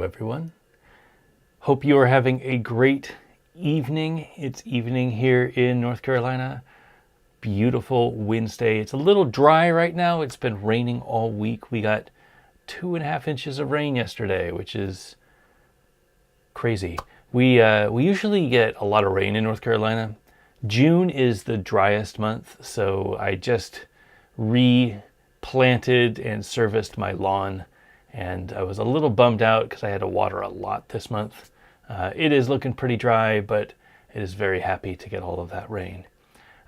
everyone. Hope you are having a great evening. It's evening here in North Carolina. Beautiful Wednesday. It's a little dry right now. It's been raining all week. We got 2.5 inches of rain yesterday, which is crazy. We usually get a lot of rain in North Carolina. June is the driest month, so I just replanted and serviced my lawn, and I was a little bummed out because I had to water a lot this month. It is looking pretty dry, but it is very happy to get all of that rain.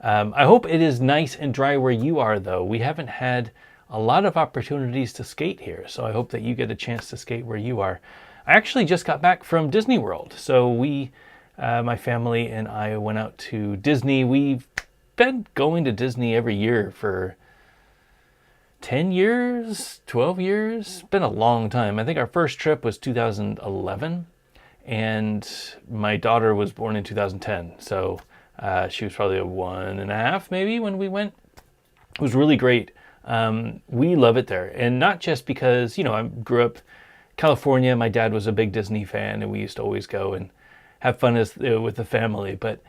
I hope it is nice and dry where you are, though. We haven't had a lot of opportunities to skate here, so I hope that you get a chance to skate where you are. I actually just got back from Disney World, so my family and I went out to Disney. We've been going to Disney every year for 10 years, 12 years. It's been a long time. I think our first trip was 2011, and my daughter was born in 2010, so she was probably a 1.5 maybe when we went. It was really great. We love it there, and not just because, I grew up California. My dad was a big Disney fan, and we used to always go and have fun with the family. But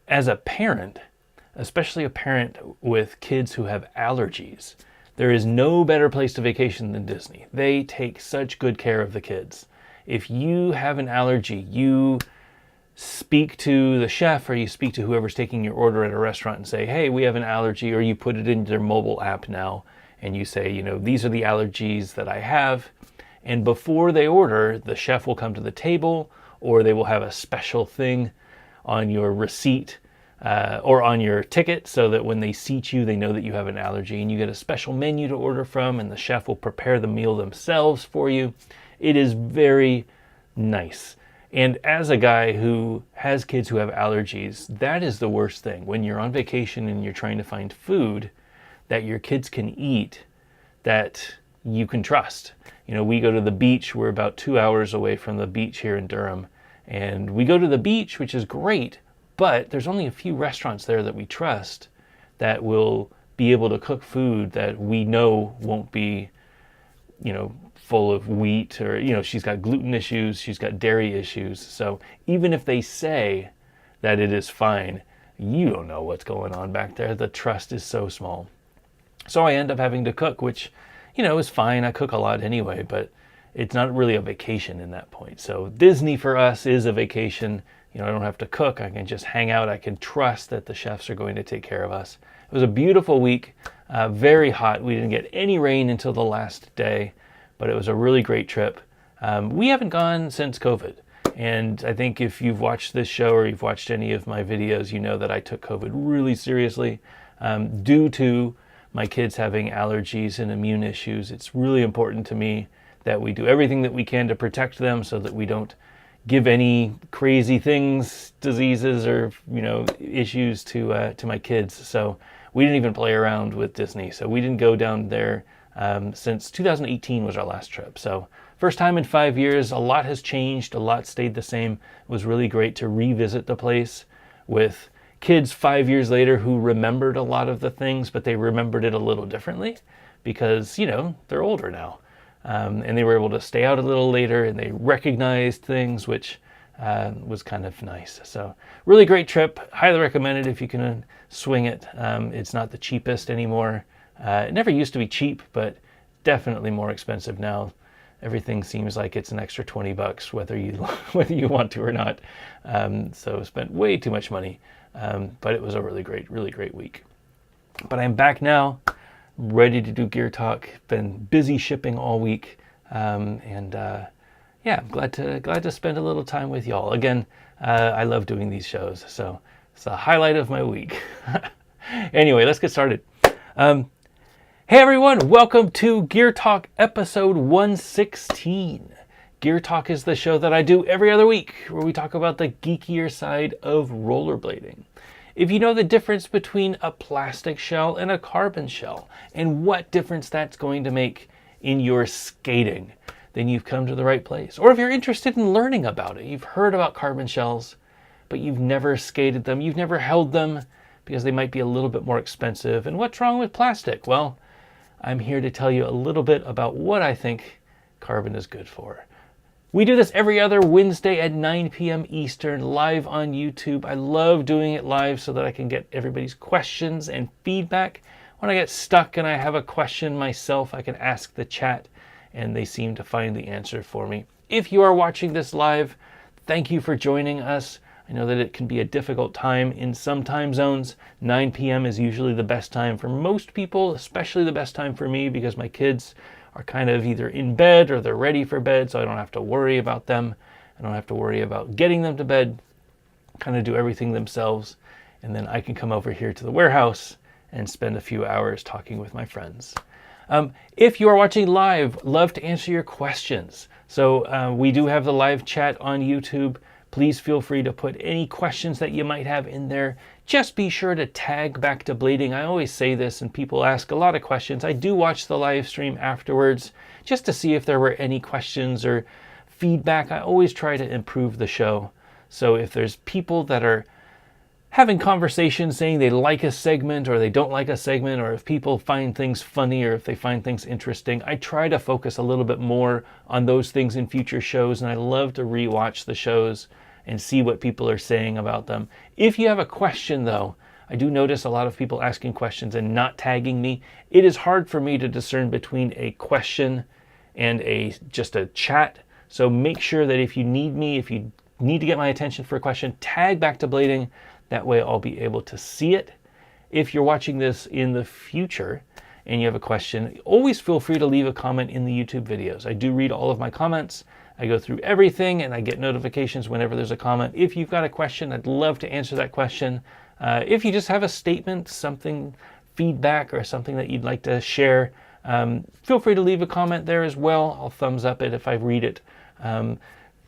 as a parent, especially a parent with kids who have allergies, there is no better place to vacation than Disney. They take such good care of the kids. If you have an allergy, you speak to the chef or you speak to whoever's taking your order at a restaurant and say, hey, we have an allergy, or you put it in their mobile app now and you say, these are the allergies that I have. And before they order, the chef will come to the table, or they will have a special thing on your receipt or on your ticket so that when they seat you, they know that you have an allergy, and you get a special menu to order from, and the chef will prepare the meal themselves for you. It is very nice. And as a guy who has kids who have allergies, that is the worst thing. When you're on vacation and you're trying to find food that your kids can eat, that you can trust. We go to the beach. We're about 2 hours away from the beach here in Durham. And we go to the beach, which is great, but there's only a few restaurants there that we trust that will be able to cook food that we know won't be, full of wheat, or, she's got gluten issues, she's got dairy issues. So even if they say that it is fine, you don't know what's going on back there. The trust is so small. So I end up having to cook, which, is fine. I cook a lot anyway, but it's not really a vacation in that point. So Disney for us is a vacation. I don't have to cook. I can just hang out. I can trust that the chefs are going to take care of us. It was a beautiful week, very hot. We didn't get any rain until the last day, but it was a really great trip. We haven't gone since COVID. And I think if you've watched this show or you've watched any of my videos, you know that I took COVID really seriously due to my kids having allergies and immune issues. It's really important to me that we do everything that we can to protect them so that we don't give any crazy things, diseases, or issues to my kids. So we didn't even play around with Disney. So we didn't go down there since 2018 was our last trip. So first time in 5 years. A lot has changed. A lot stayed the same. It was really great to revisit the place with kids 5 years later who remembered a lot of the things, but they remembered it a little differently because, they're older now. And they were able to stay out a little later, and they recognized things, which was kind of nice. So really great trip. Highly recommend it if you can swing it. It's not the cheapest anymore. It never used to be cheap, but definitely more expensive now. Everything seems like it's an extra $20 whether you want to or not. So spent way too much money, but it was a really great week. But I'm back now, ready to do Gear Talk. Been busy shipping all week, and I'm glad to spend a little time with y'all. Again, I love doing these shows, so it's the highlight of my week. Anyway, let's get started. Hey everyone, welcome to Gear Talk episode 116. Gear Talk is the show that I do every other week where we talk about the geekier side of rollerblading. If you know the difference between a plastic shell and a carbon shell and what difference that's going to make in your skating, then you've come to the right place. Or if you're interested in learning about it, you've heard about carbon shells, but you've never skated them, you've never held them because they might be a little bit more expensive. And what's wrong with plastic? Well, I'm here to tell you a little bit about what I think carbon is good for. We do this every other Wednesday at 9 p.m. Eastern, live on YouTube. I love doing it live so that I can get everybody's questions and feedback. When I get stuck and I have a question myself, I can ask the chat, and they seem to find the answer for me. If you are watching this live, thank you for joining us. I know that it can be a difficult time in some time zones. 9 p.m. is usually the best time for most people, especially the best time for me because my kids are kind of either in bed or they're ready for bed, so I don't have to worry about them. I don't have to worry about getting them to bed, kind of do everything themselves, and then I can come over here to the warehouse and spend a few hours talking with my friends. If you are watching live, love to answer your questions. So we do have the live chat on YouTube. Please feel free to put any questions that you might have in there. Just be sure to tag Back to Blading. I always say this and people ask a lot of questions. I do watch the live stream afterwards just to see if there were any questions or feedback. I always try to improve the show. So if there's people that are having conversations saying they like a segment or they don't like a segment, or if people find things funny or if they find things interesting, I try to focus a little bit more on those things in future shows, and I love to rewatch the shows and see what people are saying about them. If you have a question though, I do notice a lot of people asking questions and not tagging me. It is hard for me to discern between a question and just a chat. So make sure that if you need me, if you need to get my attention for a question, tag Back to Blading. That way I'll be able to see it. If you're watching this in the future and you have a question, always feel free to leave a comment in the YouTube videos. I do read all of my comments. I go through everything and I get notifications whenever there's a comment. If you've got a question, I'd love to answer that question. If you just have a statement, something, feedback, or something that you'd like to share, feel free to leave a comment there as well. I'll thumbs up it if I read it.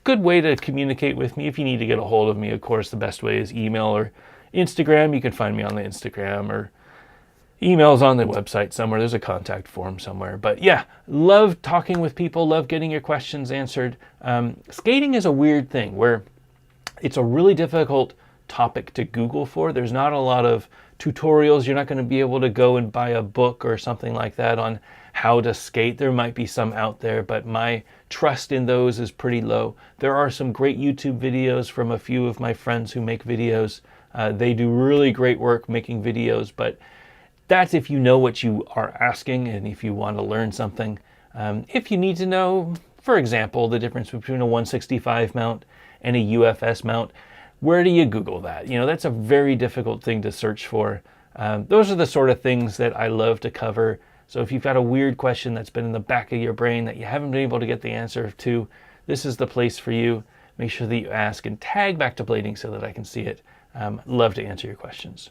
Good way to communicate with me. If you need to get a hold of me, of course, the best way is email or Instagram. You can find me on the Instagram, or emails on the website somewhere. There's a contact form somewhere. But yeah, love talking with people, love getting your questions answered. Skating is a weird thing where it's a really difficult topic to Google for. There's not a lot of tutorials. You're not going to be able to go and buy a book or something like that on how to skate. There might be some out there, but my trust in those is pretty low. There are some great YouTube videos from a few of my friends who make videos. They do really great work making videos, but that's if you know what you are asking and if you want to learn something. If you need to know, for example, the difference between a 165 mount and a UFS mount, where do you Google that? You know, that's a very difficult thing to search for. Those are the sort of things that I love to cover. So if you've got a weird question that's been in the back of your brain that you haven't been able to get the answer to, this is the place for you. Make sure that you ask and tag Back to Blading so that I can see it. Love to answer your questions.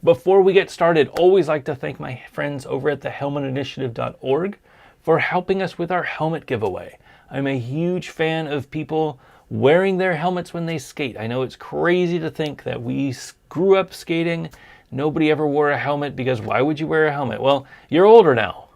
Before we get started, always like to thank my friends over at thehelmetinitiative.org for helping us with our helmet giveaway. I'm a huge fan of people wearing their helmets when they skate. I know it's crazy to think that we grew up skating. Nobody ever wore a helmet, because why would you wear a helmet? Well, you're older now.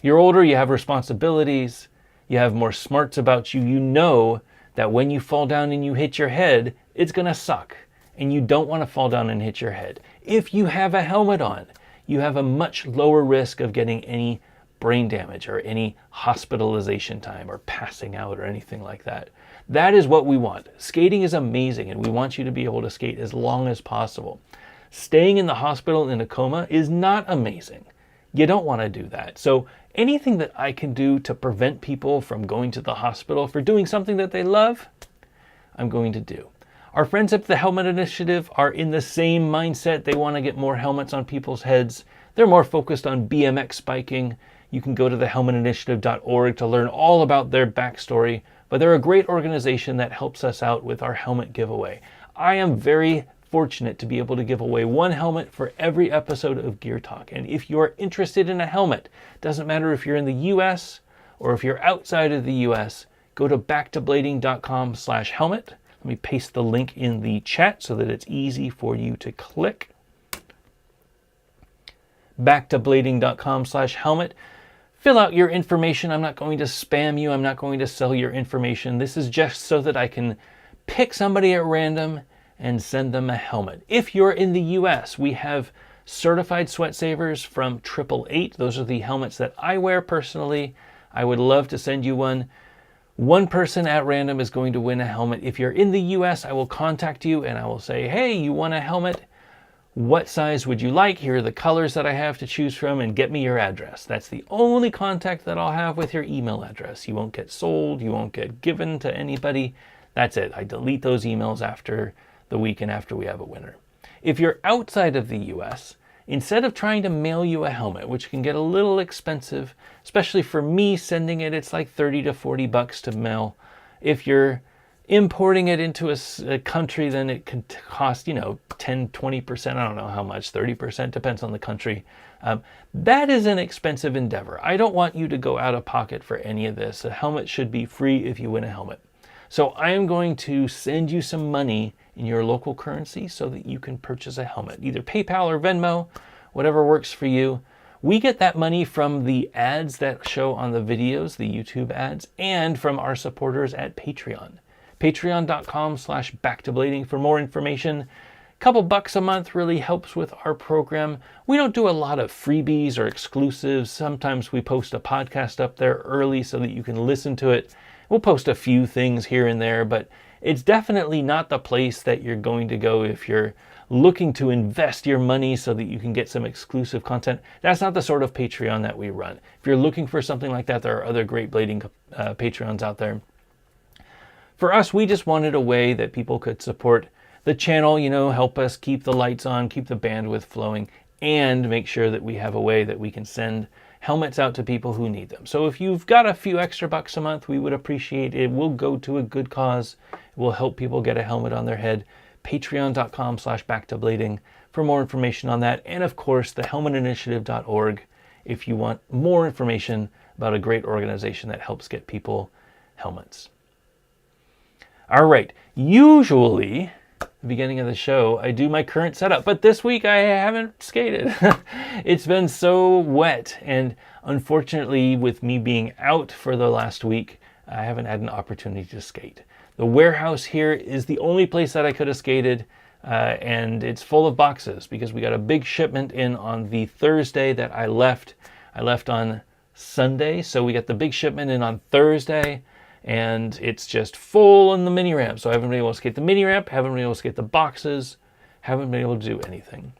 You're older, you have responsibilities, you have more smarts about you. You know that when you fall down and you hit your head, it's gonna suck. And you don't want to fall down and hit your head. If you have a helmet on, you have a much lower risk of getting any brain damage or any hospitalization time or passing out or anything like that. That is what we want. Skating is amazing, and we want you to be able to skate as long as possible. Staying in the hospital in a coma is not amazing. You don't want to do that. So anything that I can do to prevent people from going to the hospital for doing something that they love, I'm going to do. Our friends at the Helmet Initiative are in the same mindset. They want to get more helmets on people's heads. They're more focused on BMX biking. You can go to thehelmetinitiative.org to learn all about their backstory, but they're a great organization that helps us out with our helmet giveaway. I am very fortunate to be able to give away one helmet for every episode of Gear Talk. And if you're interested in a helmet, doesn't matter if you're in the US or if you're outside of the US, go to backtoblading.com/helmet. Let me paste the link in the chat so that it's easy for you to click. Backtoblading.com/helmet. Fill out your information. I'm not going to spam you. I'm not going to sell your information. This is just so that I can pick somebody at random and send them a helmet. If you're in the US, we have certified sweat savers from 888. Those are the helmets that I wear personally. I would love to send you one. One person at random is going to win a helmet. If you're in the US, I will contact you and I will say, hey, you want a helmet? What size would you like? Here are the colors that I have to choose from, and get me your address. That's the only contact that I'll have with your email address. You won't get sold. You won't get given to anybody. That's it. I delete those emails after the weekend after we have a winner. If you're outside of the US, instead of trying to mail you a helmet, which can get a little expensive, especially for me sending it, it's like 30 to 40 bucks to mail. If you're importing it into a country, then it can cost, 10, 20%, I don't know how much, 30%, depends on the country. That is an expensive endeavor. I don't want you to go out of pocket for any of this. A helmet should be free if you win a helmet. So I am going to send you some money in your local currency so that you can purchase a helmet, either PayPal or Venmo, whatever works for you. We get that money from the ads that show on the videos, the YouTube ads, and from our supporters at Patreon. Patreon.com/backtoblading for more information. A couple bucks a month really helps with our program. We don't do a lot of freebies or exclusives. Sometimes we post a podcast up there early so that you can listen to it. We'll post a few things here and there, but it's definitely not the place that you're going to go if you're looking to invest your money so that you can get some exclusive content. That's not the sort of Patreon that we run. If you're looking for something like that, there are other great blading Patreons out there. For us, we just wanted a way that people could support the channel, help us keep the lights on, keep the bandwidth flowing, and make sure that we have a way that we can send helmets out to people who need them. So if you've got a few extra bucks a month, we would appreciate it. It will go to a good cause. It will help people get a helmet on their head. Patreon.com/backtoblading for more information on that. And of course, the helmetinitiative.org if you want more information about a great organization that helps get people helmets. All right, usually at the beginning of the show, I do my current setup, but this week I haven't skated. It's been so wet, and unfortunately with me being out for the last week, I haven't had an opportunity to skate. The warehouse here is the only place that I could have skated, and it's full of boxes because we got a big shipment in on the Thursday that I left. I left on Sunday, so we got the big shipment in on Thursday, and it's just full on the mini ramp. So I haven't been able to skate the mini ramp, haven't been able to skate the boxes, haven't been able to do anything.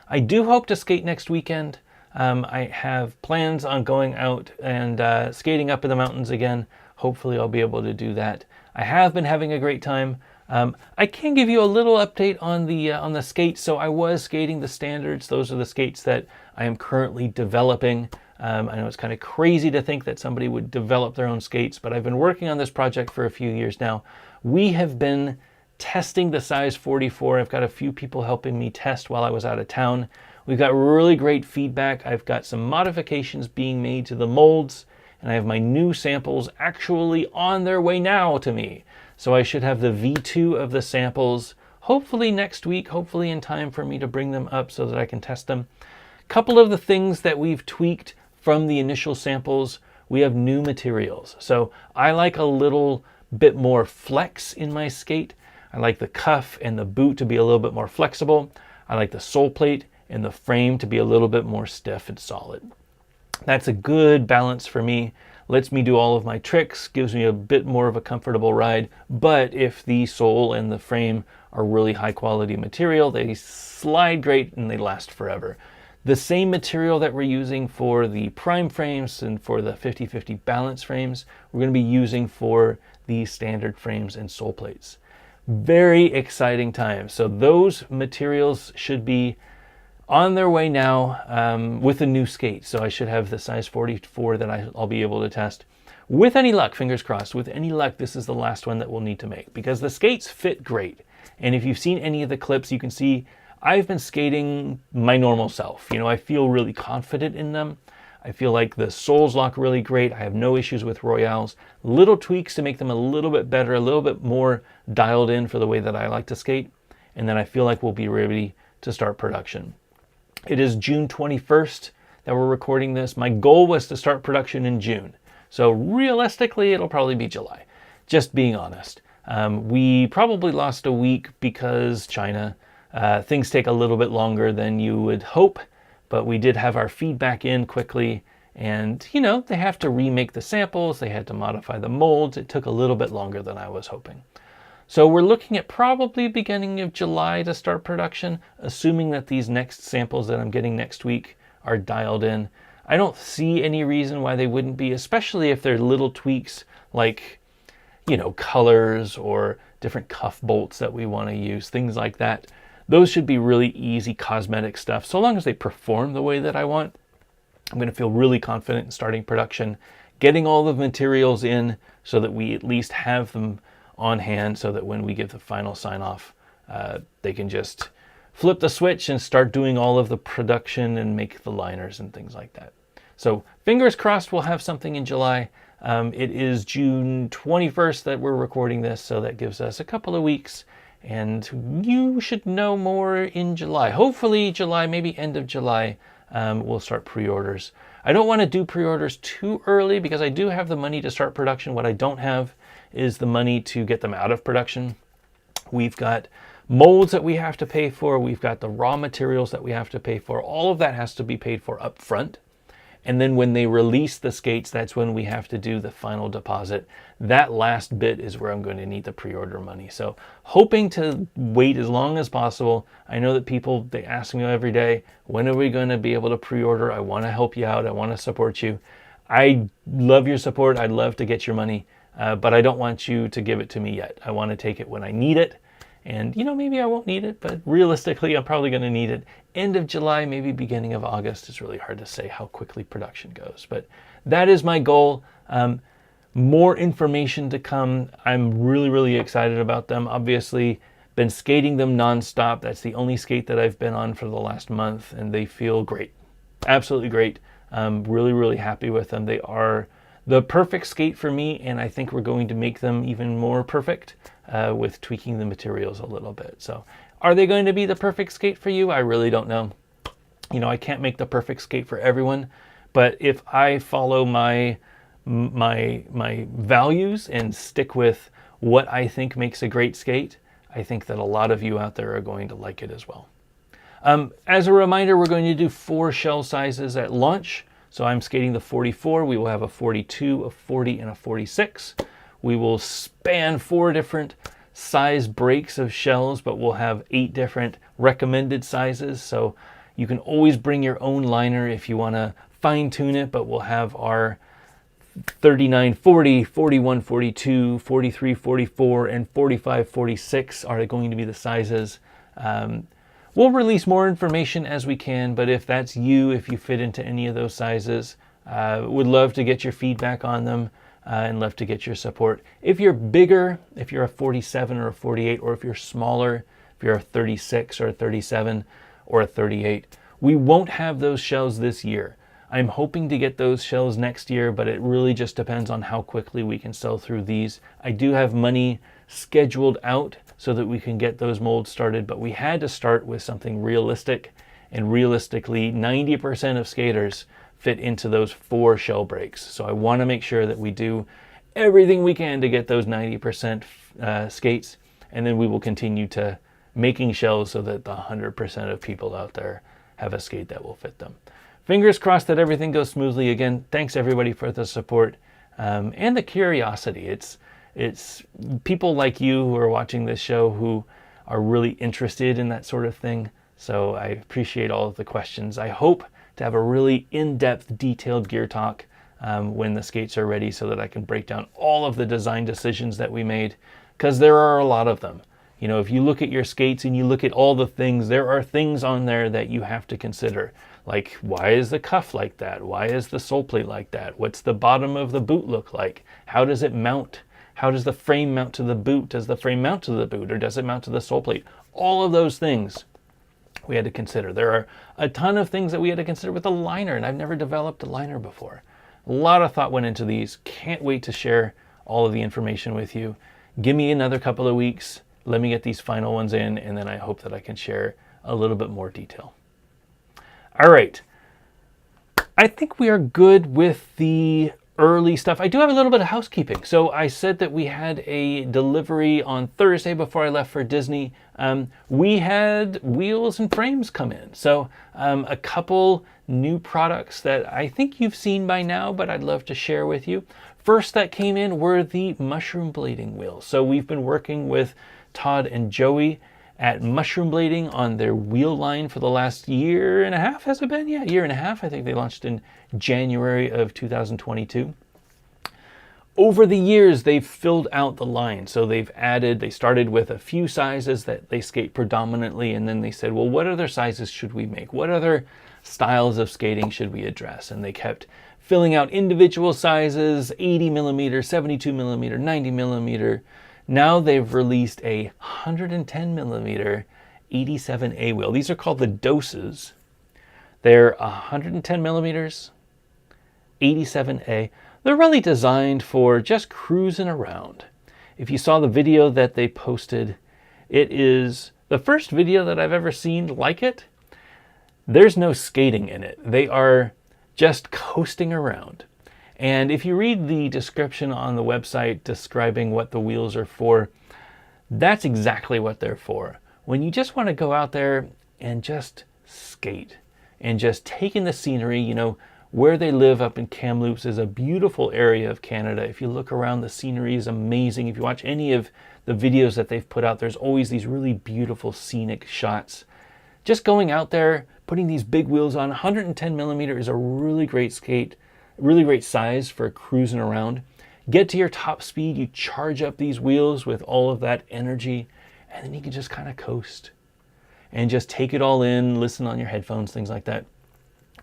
I do hope to skate next weekend. I have plans on going out and skating up in the mountains again. Hopefully I'll be able to do that. I have been having a great time. I can give you a little update on the skates. So I was skating the standards. Those are the skates that I am currently developing. I know it's kind of crazy to think that somebody would develop their own skates, but I've been working on this project for a few years now. We have been testing the size 44. I've got a few people helping me test while I was out of town. We've got really great feedback. I've got some modifications being made to the molds, and I have my new samples actually on their way now to me. So I should have the V2 of the samples hopefully next week, hopefully in time for me to bring them up so that I can test them. A couple of the things that we've tweaked from the initial samples, we have new materials. So I like a little bit more flex in my skate. I like the cuff and the boot to be a little bit more flexible. I like the sole plate and the frame to be a little bit more stiff and solid. That's a good balance for me. Lets me do all of my tricks, gives me a bit more of a comfortable ride. But if the sole and the frame are really high quality material, they slide great and they last forever. The same material that we're using for the prime frames and for the 50-50 balance frames, we're going to be using for the standard frames and sole plates. Very exciting times. So those materials should be on their way now with a new skate. So I should have the size 44 that I'll be able to test. With any luck, fingers crossed, with any luck, this is the last one that we'll need to make because the skates fit great. And if you've seen any of the clips, you can see I've been skating my normal self. I feel really confident in them. I feel like the soles lock really great. I have no issues with Royales. Little tweaks to make them a little bit better, a little bit more dialed in for the way that I like to skate. And then I feel like we'll be ready to start production. It is June 21st that we're recording this. My goal was to start production in June. So realistically, it'll probably be July. Just being honest. We probably lost a week because China. Things take a little bit longer than you would hope, but we did have our feedback in quickly, And, you know, they have to remake the samples, they had to modify the molds. It took a little bit longer than I was hoping. So we're looking at probably beginning of July to start production, assuming that these next samples that I'm getting next week are dialed in. I don't see any reason why they wouldn't be, especially if they're little tweaks like, you know, colors or different cuff bolts that we want to use, things like that. Those should be really easy cosmetic stuff. So long as they perform the way that I want, I'm going to feel really confident in starting production, getting all the materials in so that we at least have them on hand so that when we give the final sign off, they can just flip the switch and start doing all of the production and make the liners and things like that. So fingers crossed we'll have something in July. It is June 21st that we're recording this, so that gives us a couple of weeks, and you should know more in July. Hopefully July, maybe end of July, we'll start pre-orders. I don't want to do pre-orders too early because I do have the money to start production. What I don't have is the money to get them out of production. We've got molds that we have to pay for. We've got the raw materials that we have to pay for. All of that has to be paid for up front. And then when they release the skates, that's when we have to do the final deposit. That last bit is where I'm going to need the pre-order money. So hoping to wait as long as possible. I know that people, they ask me every day, when are we going to be able to pre-order? I want to help you out. I want to support you. I love your support. I'd love to get your money, but I don't want you to give it to me yet. I want to take it when I need it. And, you know, maybe I won't need it, but realistically, I'm probably going to need it end of July, maybe beginning of August. It's really hard to say how quickly production goes, but that is my goal. More information to come. I'm really, really excited about them. Obviously, been skating them nonstop. That's the only skate that I've been on for the last month, and they feel great. Absolutely great. I'm really, really happy with them. They are the perfect skate for me, and I think we're going to make them even more perfect with tweaking the materials a little bit. So are they going to be the perfect skate for you? I really don't know. You know, I can't make the perfect skate for everyone, but if I follow my values and stick with what I think makes a great skate, I think that a lot of you out there are going to like it as well. As a reminder, we're going to do 4 shell sizes at launch. So I'm skating the 44. We will have a 42, a 40, and a 46. We will span 4 different size breaks of shells, but we'll have 8 different recommended sizes. So you can always bring your own liner if you want to fine tune it, but we'll have our 39, 40, 41, 42, 43, 44, and 45, 46 are going to be the sizes. We'll release more information as we can, but if that's you, if you fit into any of those sizes, would love to get your feedback on them and love to get your support. If you're bigger, if you're a 47 or a 48, or if you're smaller, if you're a 36 or a 37 or a 38, we won't have those shells this year. I'm hoping to get those shells next year, but it really just depends on how quickly we can sell through these. I do have money scheduled out so that we can get those molds started, but we had to start with something realistic, and realistically 90% of skaters fit into those 4 shell breaks. So I want to make sure that we do everything we can to get those 90% skates, and then we will continue to making shells so that the 100% of people out there have a skate that will fit them. Fingers crossed that everything goes smoothly. Again, thanks everybody for the support and the curiosity. It's people like you who are watching this show who are really interested in that sort of thing. So I appreciate all of the questions. I hope to have a really in-depth, detailed gear talk when the skates are ready so that I can break down all of the design decisions that we made, because there are a lot of them. You know, if you look at your skates and you look at all the things, there are things on there that you have to consider. Like, why is the cuff like that? Why is the sole plate like that? What's the bottom of the boot look like? How does it mount? How does the frame mount to the boot? Does the frame mount to the boot, or does it mount to the sole plate? All of those things we had to consider. There are a ton of things that we had to consider with the liner, and I've never developed a liner before. A lot of thought went into these. Can't wait to share all of the information with you. Give me another couple of weeks. Let me get these final ones in, and then I hope that I can share a little bit more detail. All right. I think we are good with the early stuff. I do have a little bit of housekeeping. So I said that we had a delivery on Thursday before I left for Disney. We had wheels and frames come in. So a couple new products that I think you've seen by now, but I'd love to share with you. First that came in were the mushroom blading wheels. So we've been working with Todd and Joey at mushroom blading on their wheel line for the last year and a half, has it been? Yeah, year and a half. I think they launched in January of 2022. Over the years, they've filled out the line. So they started with a few sizes that they skate predominantly, and then they said, well, what other sizes should we make? What other styles of skating should we address? And they kept filling out individual sizes, 80 millimeter, 72 millimeter, 90 millimeter. Now they've released a 110 millimeter 87A wheel. These are called the doses. They're 110 millimeters, 87A. They're really designed for just cruising around. If you saw the video that they posted, it is the first video that I've ever seen like it. There's no skating in it. They are just coasting around. And if you read the description on the website describing what the wheels are for, that's exactly what they're for. When you just want to go out there and just skate and just take in the scenery, you know, where they live up in Kamloops is a beautiful area of Canada. If you look around, the scenery is amazing. If you watch any of the videos that they've put out, there's always these really beautiful scenic shots. Just going out there, putting these big wheels on, 110 millimeter is a really great skate, really great size for cruising around. Get to your top speed, you charge up these wheels with all of that energy, and then you can just kind of coast and just take it all in, listen on your headphones, things like that.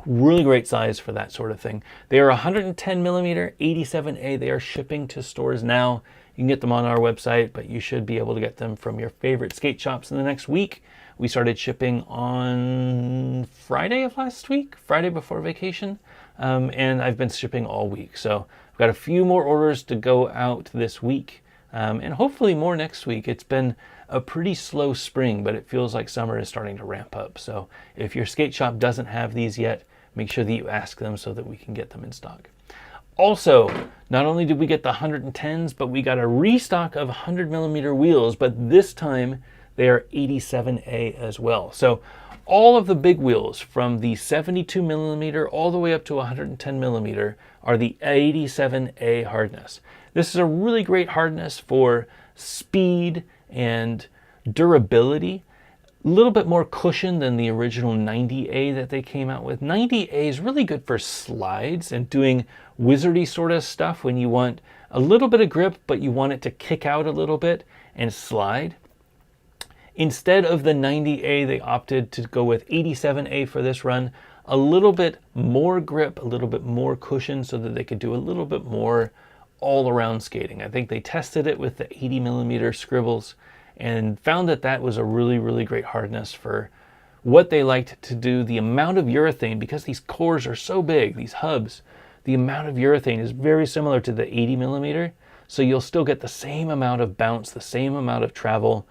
Really great size for that sort of thing. They are 110 millimeter 87A. They are shipping to stores now. You can get them on our website, but you should be able to get them from your favorite skate shops in the next week. We started shipping on Friday of last week, Friday before vacation, and I've been shipping all week. So I've got a few more orders to go out this week, and hopefully more next week. It's been a pretty slow spring, but it feels like summer is starting to ramp up. So if your skate shop doesn't have these yet, make sure that you ask them so that we can get them in stock. Also, not only did we get the 110s, but we got a restock of 100 millimeter wheels, but this time they are 87A as well. So all of the big wheels from the 72 millimeter all the way up to 110 millimeter are the 87A hardness. This is a really great hardness for speed and durability. A little bit more cushion than the original 90A that they came out with. 90A is really good for slides and doing wizardy sort of stuff when you want a little bit of grip, but you want it to kick out a little bit and slide. Instead of the 90A, they opted to go with 87A for this run. A little bit more grip, a little bit more cushion so that they could do a little bit more all-around skating. I think they tested it with the 80 millimeter scribbles and found that that was a really, really great hardness for what they liked to do. The amount of urethane, because these cores are so big, these hubs, the amount of urethane is very similar to the 80 millimeter. So you'll still get the same amount of bounce, the same amount of travel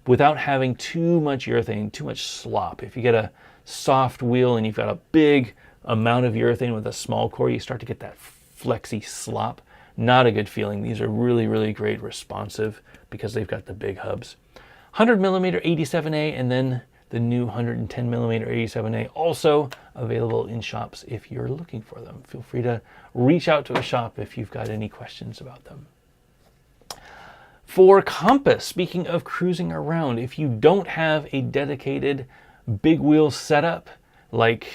without having too much urethane, too much slop. If you get a soft wheel and you've got a big amount of urethane with a small core, you start to get that flexy slop. Not a good feeling. These are really, really great responsive because they've got the big hubs. 100 millimeter 87A and then the new 110 millimeter 87A also available in shops if you're looking for them. Feel free to reach out to a shop if you've got any questions about them. For compass, speaking of cruising around, if you don't have a dedicated big wheel setup like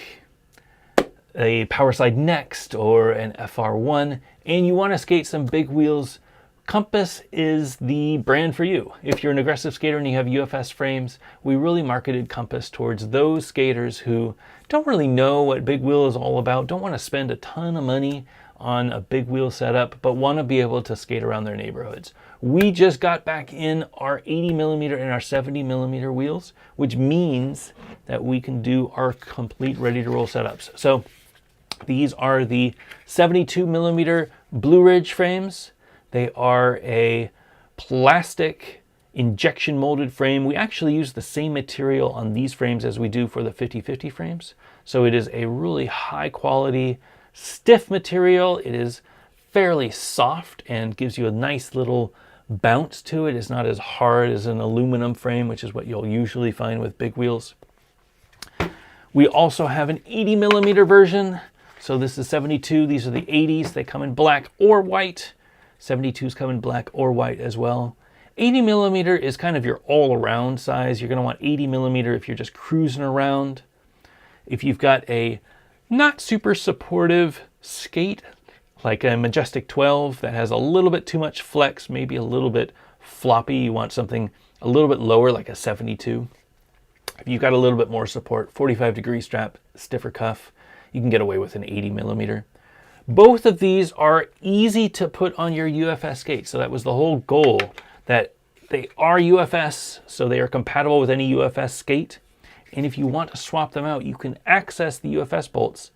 a Powerslide Next or an FR1 and you want to skate some big wheels, Compass is the brand for you. If you're an aggressive skater and you have UFS frames, we really marketed Compass towards those skaters who don't really know what big wheel is all about, don't want to spend a ton of money on a big wheel setup, but want to be able to skate around their neighborhoods. We just got back in our 80 millimeter and our 70 millimeter wheels, which means that we can do our complete ready to roll setups. So these are the 72 millimeter Blue Ridge frames. They are a plastic injection molded frame. We actually use the same material on these frames as we do for the 50/50 frames. So it is a really high quality, stiff material. It is fairly soft and gives you a nice little bounce to it. It's not as hard as an aluminum frame, which is what you'll usually find with big wheels. We also have an 80 millimeter version. So this is 72. These are the 80s. They come in black or white. 72s come in black or white as well. 80 millimeter is kind of your all-around size. You're going to want 80 millimeter if you're just cruising around. If you've got a not super supportive skate, like a Majestic 12 that has a little bit too much flex, maybe a little bit floppy, you want something a little bit lower, like a 72. If you've got a little bit more support, 45-degree strap, stiffer cuff, you can get away with an 80 millimeter. Both of these are easy to put on your UFS skate. So that was the whole goal, that they are UFS, so they are compatible with any UFS skate. And if you want to swap them out, you can access the UFS bolts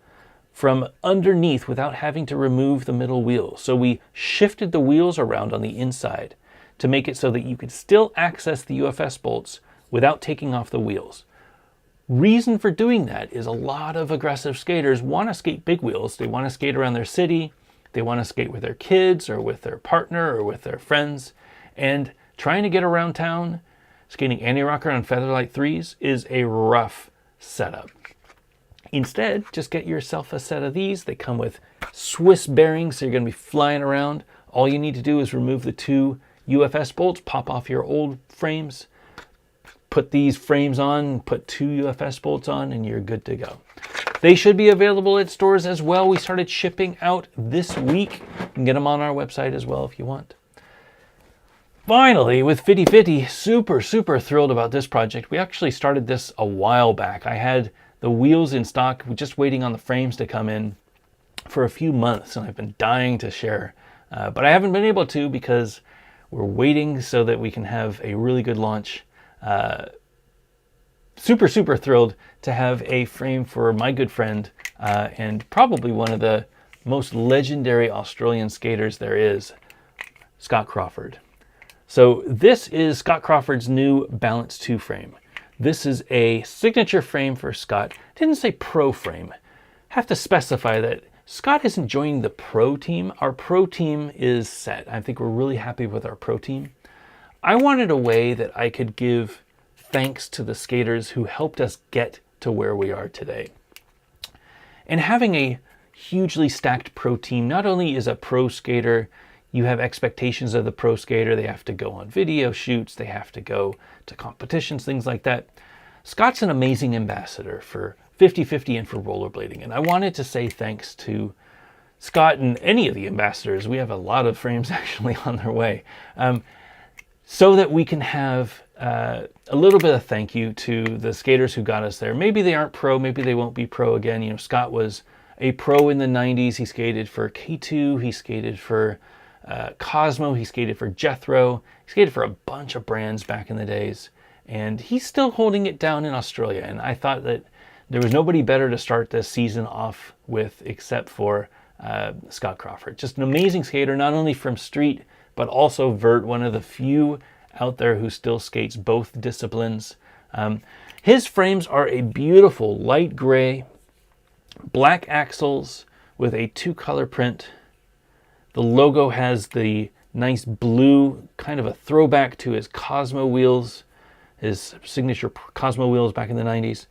from underneath without having to remove the middle wheel. So we shifted the wheels around on the inside to make it so that you could still access the UFS bolts without taking off the wheels. Reason for doing that is a lot of aggressive skaters want to skate big wheels. They want to skate around their city. They want to skate with their kids or with their partner or with their friends. And trying to get around town, skating anti-rocker on Featherlight 3s is a rough setup. Instead, just get yourself a set of these. They come with Swiss bearings, so you're going to be flying around. All you need to do is remove the 2 UFS bolts, pop off your old frames, put these frames on, put 2 UFS bolts on, and you're good to go. They should be available at stores as well. We started shipping out this week. You can get them on our website as well if you want. Finally, with 50/50, super thrilled about this project. We actually started this a while back. I had the wheels in stock, just waiting on the frames to come in for a few months, and I've been dying to share. But I haven't been able to because we're waiting so that we can have a really good launch. Super thrilled to have a frame for my good friend and probably one of the most legendary Australian skaters there is, Scott Crawford. So this is Scott Crawford's new Balance 2 frame. This is a signature frame for Scott. Didn't say pro frame. Have to specify that Scott isn't joining the pro team. Our pro team is set. I think we're really happy with our pro team. I wanted a way that I could give thanks to the skaters who helped us get to where we are today. And having a hugely stacked pro team, not only is a pro skater, you have expectations of the pro skater. They have to go on video shoots. They have to go to competitions, things like that. Scott's an amazing ambassador for 50/50 and for rollerblading. And I wanted to say thanks to Scott and any of the ambassadors. We have a lot of frames actually on their way. So that we can have a little bit of thank you to the skaters who got us there. Maybe they aren't pro, maybe they won't be pro again. You know, Scott was a pro in the 90s. He skated for K2, he skated for Cosmo, he skated for Jethro, he skated for a bunch of brands back in the days. And he's still holding it down in Australia. And I thought that there was nobody better to start this season off with except for Scott Crawford. Just an amazing skater, not only from street, but also vert, one of the few out there who still skates both disciplines. His frames are a beautiful light gray, black axles with a 2-color print. The logo has the nice blue, kind of a throwback to his Cosmo wheels, his signature Cosmo wheels back in the 90s.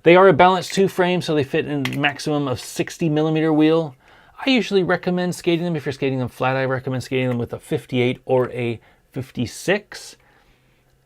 They are a Balance 2 frame, so they fit in a maximum of 60 millimeter wheel. I usually recommend skating them, if you're skating them flat, I recommend skating them with a 58 or a 56.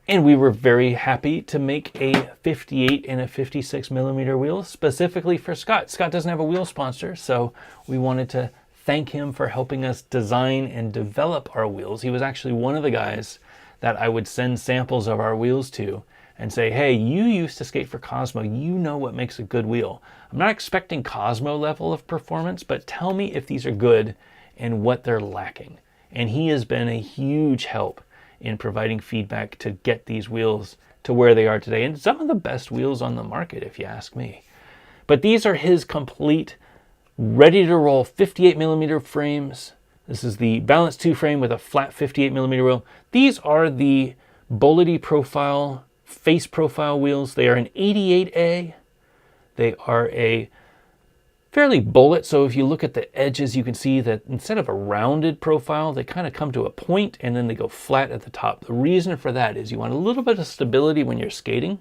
And we were very happy to make a 58 and a 56 millimeter wheel specifically for Scott. Scott doesn't have a wheel sponsor, so we wanted to thank him for helping us design and develop our wheels. He was actually one of the guys that I would send samples of our wheels to and say, hey, you used to skate for Cosmo. You know what makes a good wheel. I'm not expecting Cosmo level of performance, but tell me if these are good and what they're lacking. And he has been a huge help in providing feedback to get these wheels to where they are today. And some of the best wheels on the market, if you ask me. But these are his complete, ready to roll 58 millimeter frames. This is the Balance 2 frame with a flat 58 millimeter wheel. These are the Bullety profile, face profile wheels. They are an 88A. They are a fairly bullet. So if you look at the edges, you can see that instead of a rounded profile, they kind of come to a point and then they go flat at the top. The reason for that is you want a little bit of stability when you're skating,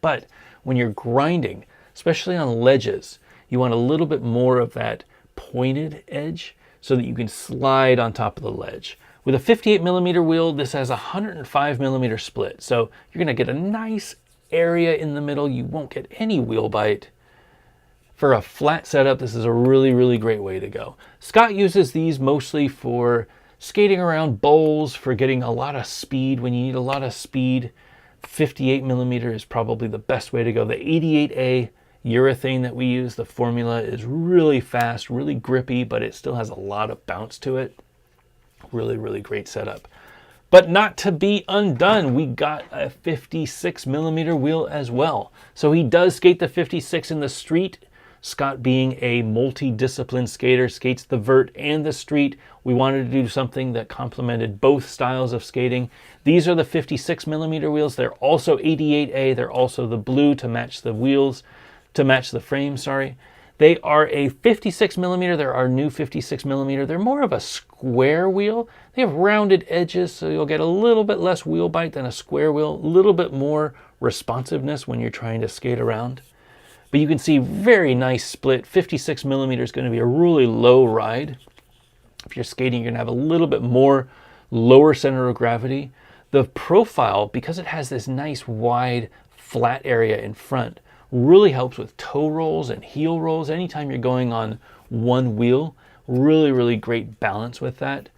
but when you're grinding, especially on ledges, you want a little bit more of that pointed edge so that you can slide on top of the ledge. With a 58 millimeter wheel, this has a 105 millimeter split. So you're gonna get a nice area in the middle. You won't get any wheel bite. For a flat setup, this is a really, really great way to go. Scott uses these mostly for skating around bowls, for getting a lot of speed. When you need a lot of speed, 58 millimeter is probably the best way to go. The 88A urethane that we use, the formula is really fast, really grippy, but it still has a lot of bounce to it. Really, really great setup. But not to be undone, we got a 56 millimeter wheel as well. So he does skate the 56 in the street. Scott, being a multi-discipline skater, skates the vert and the street. We wanted to do something that complemented both styles of skating. These are the 56 millimeter wheels. They're also 88A. They're also the blue to match the wheels, to match the frame, sorry. They are a 56 millimeter. They're our new 56 millimeter. They're more of a square wheel. They have rounded edges, so you'll get a little bit less wheel bite than a square wheel, a little bit more responsiveness when you're trying to skate around. But you can see very nice split. 56 millimeter is going to be a really low ride. If you're skating, you're going to have a little bit more lower center of gravity. The profile, because it has this nice wide flat area in front, really helps with toe rolls and heel rolls. Anytime you're going on one wheel, really, really great balance with that.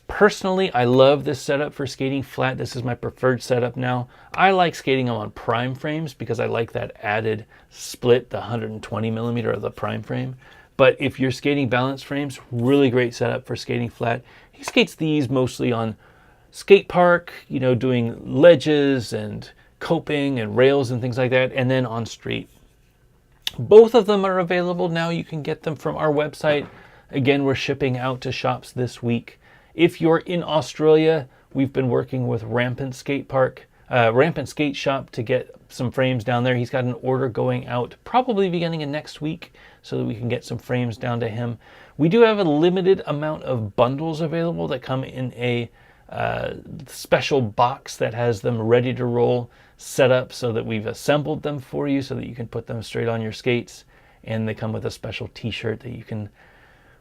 Personally, I love this setup for skating flat. This is my preferred setup now. I like skating them on prime frames because I like that added split, the 120 millimeter of the prime frame. But if you're skating balance frames, really great setup for skating flat. He skates these mostly on skate park, you know, doing ledges and coping and rails and things like that, and then on street. Both of them are available now. You can get them from our website. Again, we're shipping out to shops this week. If you're in Australia, we've been working with Rampant Skate Shop to get some frames down there. He's got an order going out probably beginning of next week so that we can get some frames down to him. We do have a limited amount of bundles available that come in a special box that has them ready to roll set up so that we've assembled them for you so that you can put them straight on your skates. And they come with a special t-shirt that you can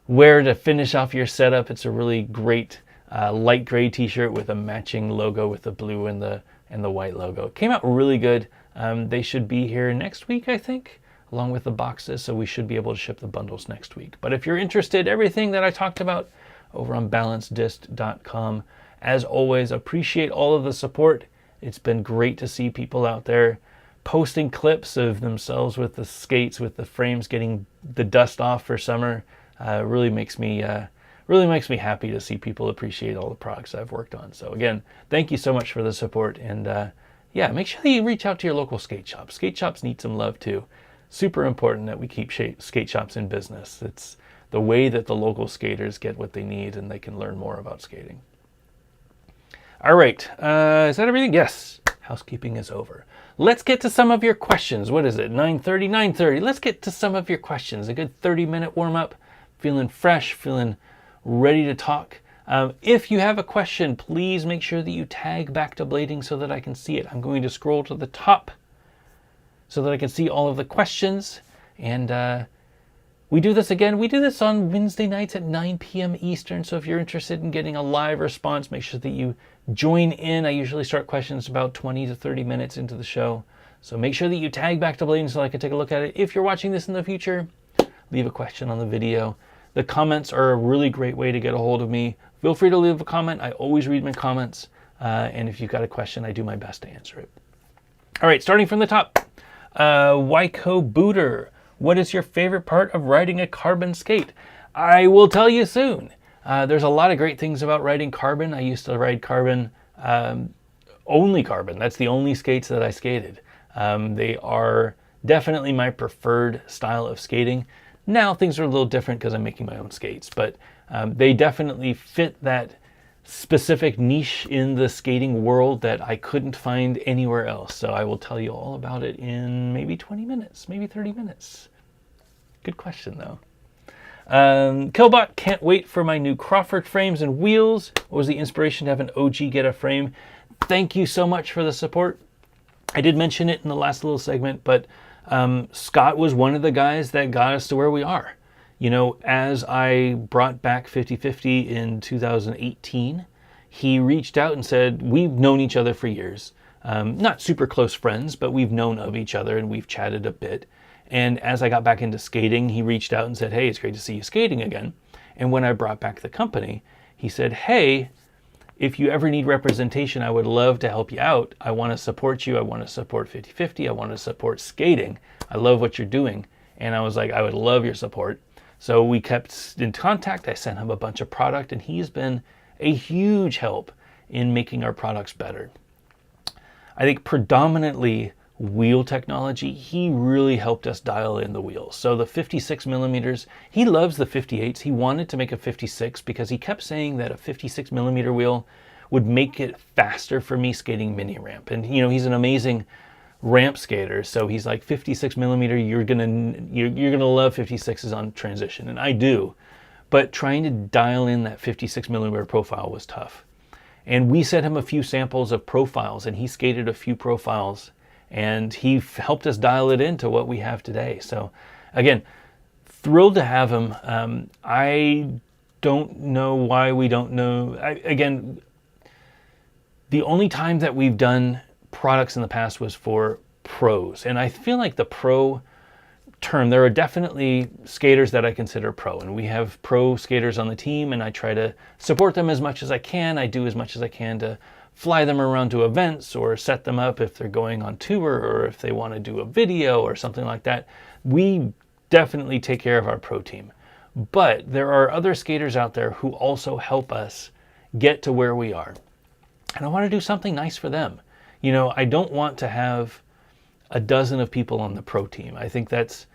wear to finish off your setup. It's a really great light gray t-shirt with a matching logo with the blue and the white logo. It came out really good. They should be here next week, I think, along with the boxes, so we should be able to ship the bundles next week. But if you're interested, everything that I talked about over on balancedisc.com. As always, appreciate all of the support. It's been great to see people out there posting clips of themselves with the skates, with the frames getting the dust off for summer. Really makes me happy to see people appreciate all the products I've worked on. So again, thank you so much for the support, and yeah, make sure that you reach out to your local skate shop. Skate shops need some love too. Super important that we keep skate shops in business. It's the way that the local skaters get what they need and they can learn more about skating. All right, is that everything? Yes, housekeeping is over. Let's get to some of your questions. What is it, 9:30? 9:30. Let's get to some of your questions. A good 30-minute warm-up. Feeling fresh, feeling ready to talk. If you have a question, please make sure that you tag Back to Blading so that I can see it. I'm going to scroll to the top so that I can see all of the questions. And we do this again. We do this on Wednesday nights at 9 p.m. Eastern. So if you're interested in getting a live response, make sure that you join in. I usually start questions about 20 to 30 minutes into the show. So make sure that you tag Back to Blading so I can take a look at it. If you're watching this in the future, leave a question on the video. The comments are a really great way to get a hold of me. Feel free to leave a comment. I always read my comments. And if you've got a question, I do my best to answer it. All right, starting from the top. Wyco Booter, what is your favorite part of riding a carbon skate? I will tell you soon. There's a lot of great things about riding carbon. I used to ride carbon, only carbon. That's the only skates that I skated. They are definitely my preferred style of skating. Now things are a little different because I'm making my own skates, but they definitely fit that specific niche in the skating world that I couldn't find anywhere else. So I will tell you all about it in maybe 20 minutes, maybe 30 minutes. Good question, though. Killbot, can't wait for my new Crawford frames and wheels. What was the inspiration to have an OG get a frame? Thank you so much for the support. I did mention it in the last little segment, but Scott was one of the guys that got us to where we are. You know, as I brought back 50/50 in 2018, he reached out and said, we've known each other for years. Not super close friends, but we've known of each other and we've chatted a bit. And as I got back into skating, he reached out and said, hey, it's great to see you skating again. And when I brought back the company, he said, hey, if you ever need representation, I would love to help you out. I want to support you. I want to support 50/50. I want to support skating. I love what you're doing. And I was like, I would love your support. So we kept in contact. I sent him a bunch of product, and he's been a huge help in making our products better. I think predominantly wheel technology, he really helped us dial in the wheels. So the 56 millimeters, he loves the 58s. He wanted to make a 56 because he kept saying that a 56 millimeter wheel would make it faster for me skating mini ramp. And you know, he's an amazing ramp skater, so he's like 56 millimeter, you're gonna love 56s on transition, and I do. But trying to dial in that 56 millimeter profile was tough. And we sent him a few samples of profiles, and he skated a few profiles, and he helped us dial it into what we have today. So again, thrilled to have him. I don't know why we don't know. Again, the only time that we've done products in the past was for pros. And I feel like the pro term, there are definitely skaters that I consider pro, and we have pro skaters on the team, and I try to support them as much as I can. I do as much as I can to fly them around to events or set them up if they're going on tour or if they want to do a video or something like that. We definitely take care of our pro team. But there are other skaters out there who also help us get to where we are. And I want to do something nice for them. You know, I don't want to have a dozen of people on the pro team. I think that's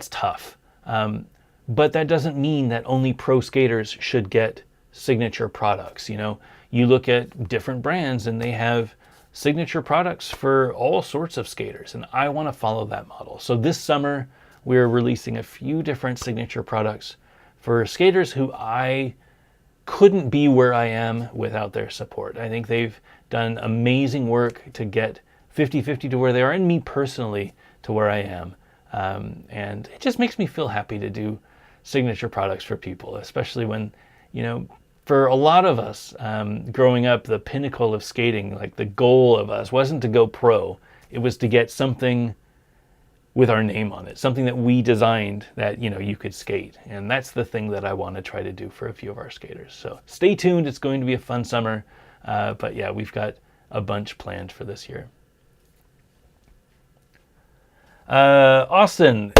tough. But that doesn't mean that only pro skaters should get signature products. You know, you look at different brands and they have signature products for all sorts of skaters, and I want to follow that model. So this summer, we're releasing a few different signature products for skaters who I couldn't be where I am without their support. I think they've done amazing work to get 50/50 to where they are, and me personally to where I am. And it just makes me feel happy to do signature products for people, especially when, you know, for a lot of us growing up, the pinnacle of skating, like the goal of us wasn't to go pro. It was to get something with our name on it, something that we designed that, you know, you could skate. And that's the thing that I want to try to do for a few of our skaters. So stay tuned. It's going to be a fun summer. But yeah, we've got a bunch planned for this year. Austin,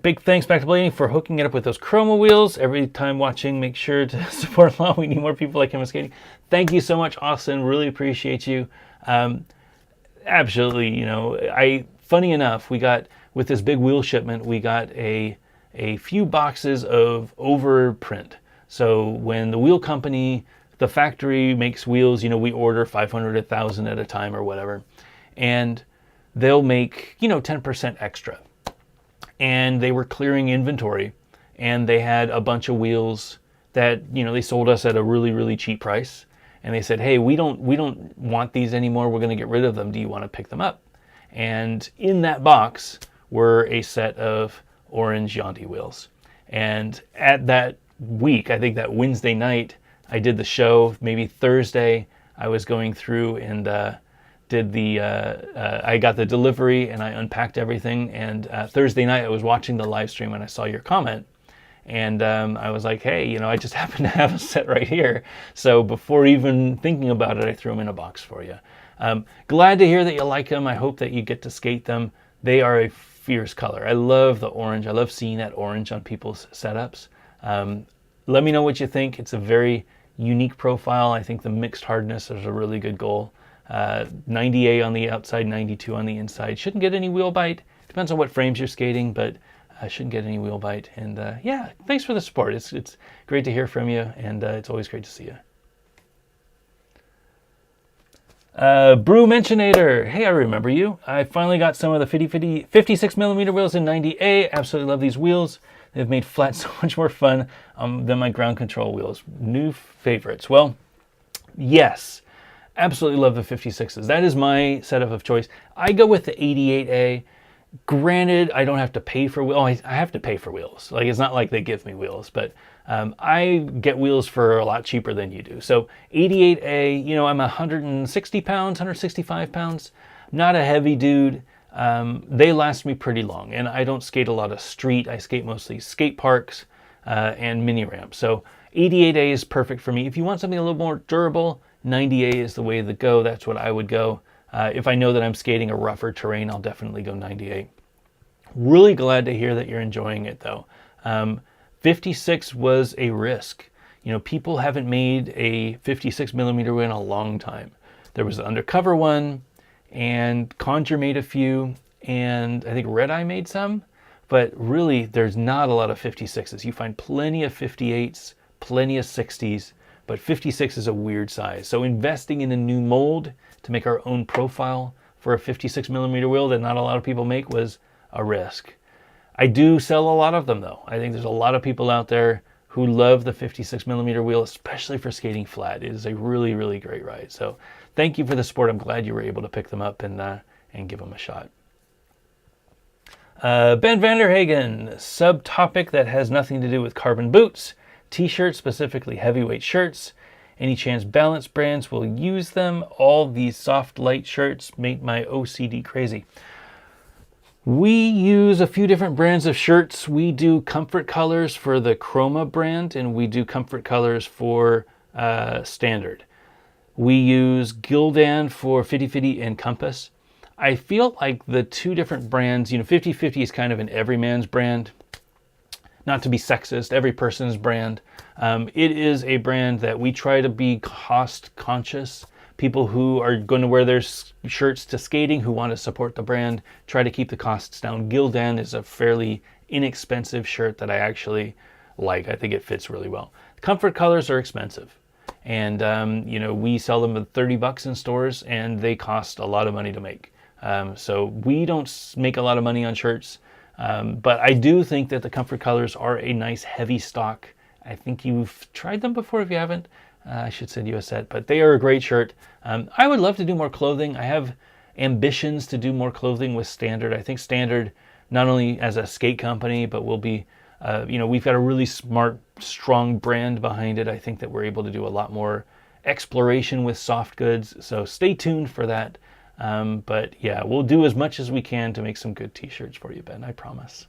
big thanks back to Blaney for hooking it up with those chroma wheels. Every time watching, make sure to support him. We need more people like him in skating. Thank you so much, Austin. Really appreciate you. Absolutely, you know, funny enough, we got, with this big wheel shipment, we got a few boxes of overprint. So when the wheel company, the factory makes wheels, you know, we order 500, 1,000 at a time or whatever. And they'll make, you know, 10% extra. And they were clearing inventory, and they had a bunch of wheels that, you know, they sold us at a really, really cheap price. And they said, hey, we don't want these anymore. We're going to get rid of them. Do you want to pick them up? And in that box were a set of orange Yanti wheels. And at that week, I think that Wednesday night, I did the show. Maybe Thursday, I was going through and did the, I got the delivery and I unpacked everything. And Thursday night, I was watching the live stream and I saw your comment. And I was like, hey, you know, I just happen to have a set right here. So before even thinking about it, I threw them in a box for you. Glad to hear that you like them. I hope that you get to skate them. They are a fierce color. I love the orange. I love seeing that orange on people's setups. Let me know what you think. It's a very unique profile. I think the mixed hardness is a really good goal. 90A on the outside, 92 on the inside. Shouldn't get any wheel bite. Depends on what frames you're skating, but shouldn't get any wheel bite. And yeah, thanks for the support. It's great to hear from you, and it's always great to see you. Brew Mentionator. Hey, I remember you. I finally got some of the 56 millimeter wheels in 90A. Absolutely love these wheels. They've made flat so much more fun than my ground control wheels. New favorites. Well, yes, absolutely love the 56s. That is my setup of choice. I go with the 88A. Granted, I don't have to pay for wheels. I have to pay for wheels. Like, it's not like they give me wheels, but I get wheels for a lot cheaper than you do. So 88A, you know, I'm 160 pounds, 165 pounds. Not a heavy dude. They last me pretty long, and I don't skate a lot of street. I skate mostly skate parks and mini ramps. So 88A is perfect for me. If you want something a little more durable, 90A is the way to go. That's what I would go. If I know that I'm skating a rougher terrain, I'll definitely go 98. Really glad to hear that you're enjoying it, though. 56 was a risk. You know, people haven't made a 56 millimeter wheel in a long time. There was the Undercover one, and Conjure made a few, and I think Red Eye made some. But really, there's not a lot of 56s. You find plenty of 58s, plenty of 60s, but 56 is a weird size. So investing in a new mold to make our own profile for a 56 millimeter wheel that not a lot of people make was a risk. I do sell a lot of them, though. I think there's a lot of people out there who love the 56 millimeter wheel, especially for skating flat. It is a really, really great ride. So thank you for the support. I'm glad you were able to pick them up and give them a shot. Ben Vanderhagen, subtopic that has nothing to do with carbon boots, t-shirts, specifically heavyweight shirts. Any chance Balance brands will use them? All these soft, light shirts make my OCD crazy. We use a few different brands of shirts. We do Comfort Colors for the Chroma brand, and we do Comfort Colors for Standard. We use Gildan for Fitty Fitty and Compass. I feel like the two different brands, you know, 50/50 is kind of an everyman's brand. Not to be sexist, every person's brand. It is a brand that we try to be cost conscious. People who are going to wear their shirts to skating, who want to support the brand, try to keep the costs down. Gildan is a fairly inexpensive shirt that I actually like. I think it fits really well. Comfort Colors are expensive. And, you know, we sell them at $30 in stores, and they cost a lot of money to make. So we don't make a lot of money on shirts. But I do think that the Comfort Colors are a nice heavy stock. I think you've tried them before. If you haven't, I should send you a set, but they are a great shirt. I would love to do more clothing. I have ambitions to do more clothing with Standard. I think Standard, not only as a skate company, but will be, you know, we've got a really smart, strong brand behind it. I think that we're able to do a lot more exploration with soft goods. So stay tuned for that. But yeah, we'll do as much as we can to make some good t-shirts for you, Ben, I promise.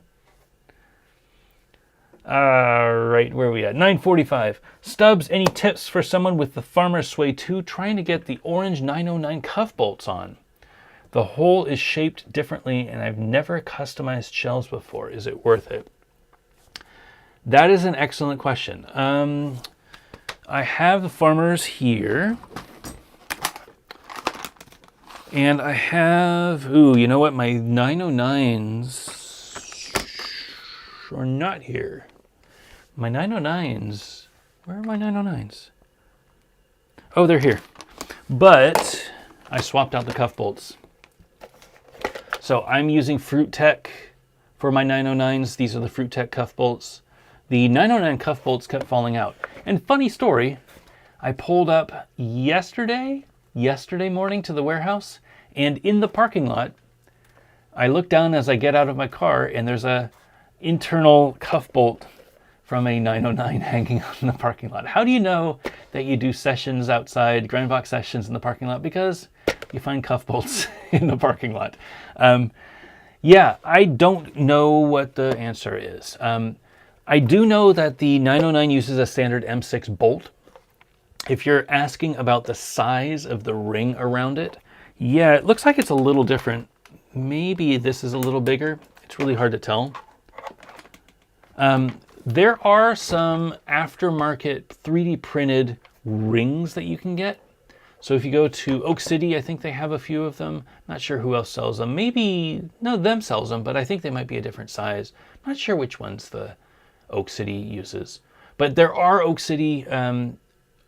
All right, where are we at? 9:45. Stubbs, any tips for someone with the Farmer Sway 2 trying to get the orange 909 cuff bolts on? The hole is shaped differently, and I've never customized shells before. Is it worth it? That is an excellent question. I have the Farmers here. And I have, you know what? My 909s are not here. My 909s, where are my 909s? Oh, they're here. But I swapped out the cuff bolts. So I'm using Fruit Tech for my 909s. These are the Fruit Tech cuff bolts. The 909 cuff bolts kept falling out. And funny story, I pulled up yesterday morning to the warehouse, and in the parking lot, I look down as I get out of my car, and there's a internal cuff bolt from a 909 hanging out in the parking lot. How do you know that you do sessions outside, grindbox sessions in the parking lot? Because you find cuff bolts in the parking lot. Yeah, I don't know what the answer is. I do know that the 909 uses a standard M6 bolt. If you're asking about the size of the ring around it, yeah, it looks like it's a little different. Maybe this is a little bigger. It's really hard to tell. There are some aftermarket 3D printed rings that you can get. So if you go to Oak City, I think they have a few of them. Not sure who else sells them. Maybe, no, them sells them, but I think they might be a different size. I'm not sure which ones the Oak City uses. But there are Oak City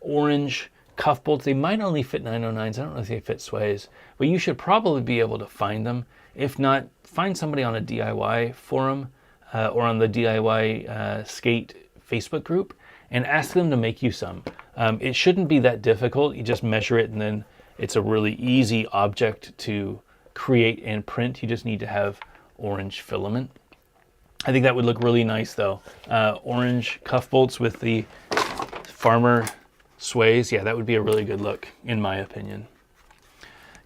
orange cuff bolts. They might only fit 909s. I don't know if they fit sways, but you should probably be able to find them. If not, find somebody on a DIY forum or on the DIY skate Facebook group and ask them to make you some. It shouldn't be that difficult. You just measure it and then it's a really easy object to create and print. You just need to have orange filament. I think that would look really nice though. Orange cuff bolts with the farmer sways. Yeah, that would be a really good look in my opinion.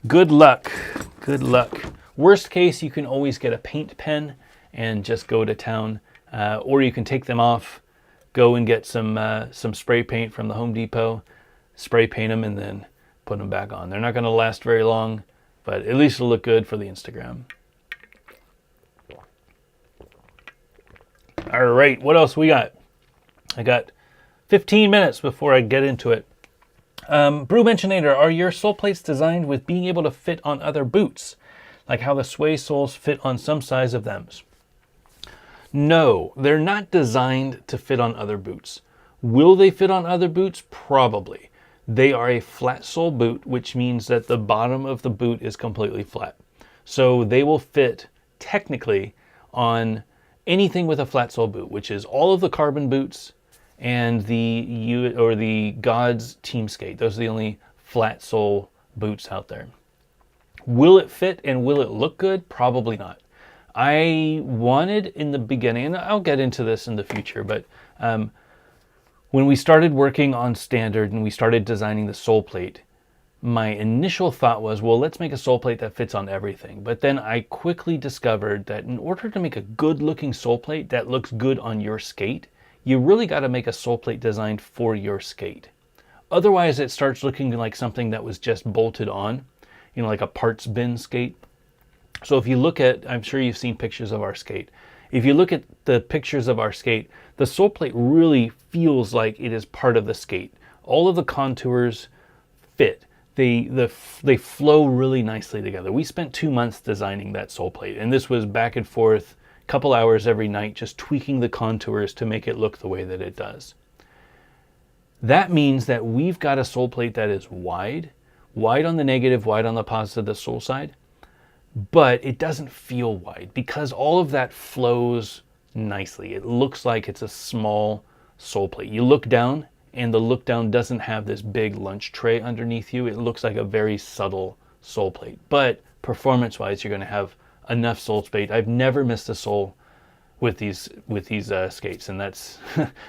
Good luck. Good luck. Worst case, you can always get a paint pen and just go to town. Or you can take them off, go and get some spray paint from the Home Depot, spray paint them and then put them back on. They're not going to last very long, but at least it'll look good for the Instagram. All right, what else we got? I got 15 minutes before I get into it. Brew Mentionator, are your sole plates designed with being able to fit on other boots? Like how the sway soles fit on some size of them? No, they're not designed to fit on other boots. Will they fit on other boots? Probably. They are a flat sole boot, which means that the bottom of the boot is completely flat. So they will fit technically on anything with a flat sole boot, which is all of the carbon boots and the God's Team Skate. Those are the only flat sole boots out there. Will it fit and will it look good? Probably not. I wanted in the beginning, and I'll get into this in the future, but when we started working on standard and we started designing the sole plate, my initial thought was, well, let's make a sole plate that fits on everything. But then I quickly discovered that in order to make a good looking sole plate that looks good on your skate, you really got to make a sole plate designed for your skate. Otherwise, it starts looking like something that was just bolted on, you know, like a parts bin skate. So if you look at, I'm sure you've seen pictures of our skate. If you look at the pictures of our skate, the sole plate really feels like it is part of the skate. All of the contours fit. They flow really nicely together. We spent 2 months designing that sole plate, and this was back and forth, a couple hours every night, just tweaking the contours to make it look the way that it does. That means that we've got a sole plate that is wide on the negative, wide on the positive, the sole side, but it doesn't feel wide because all of that flows nicely. It looks like it's a small sole plate. You look down and the look down doesn't have this big lunch tray underneath you. It looks like a very subtle sole plate, but performance wise, you're going to have enough sole space. I've never missed a sole with these skates, and that's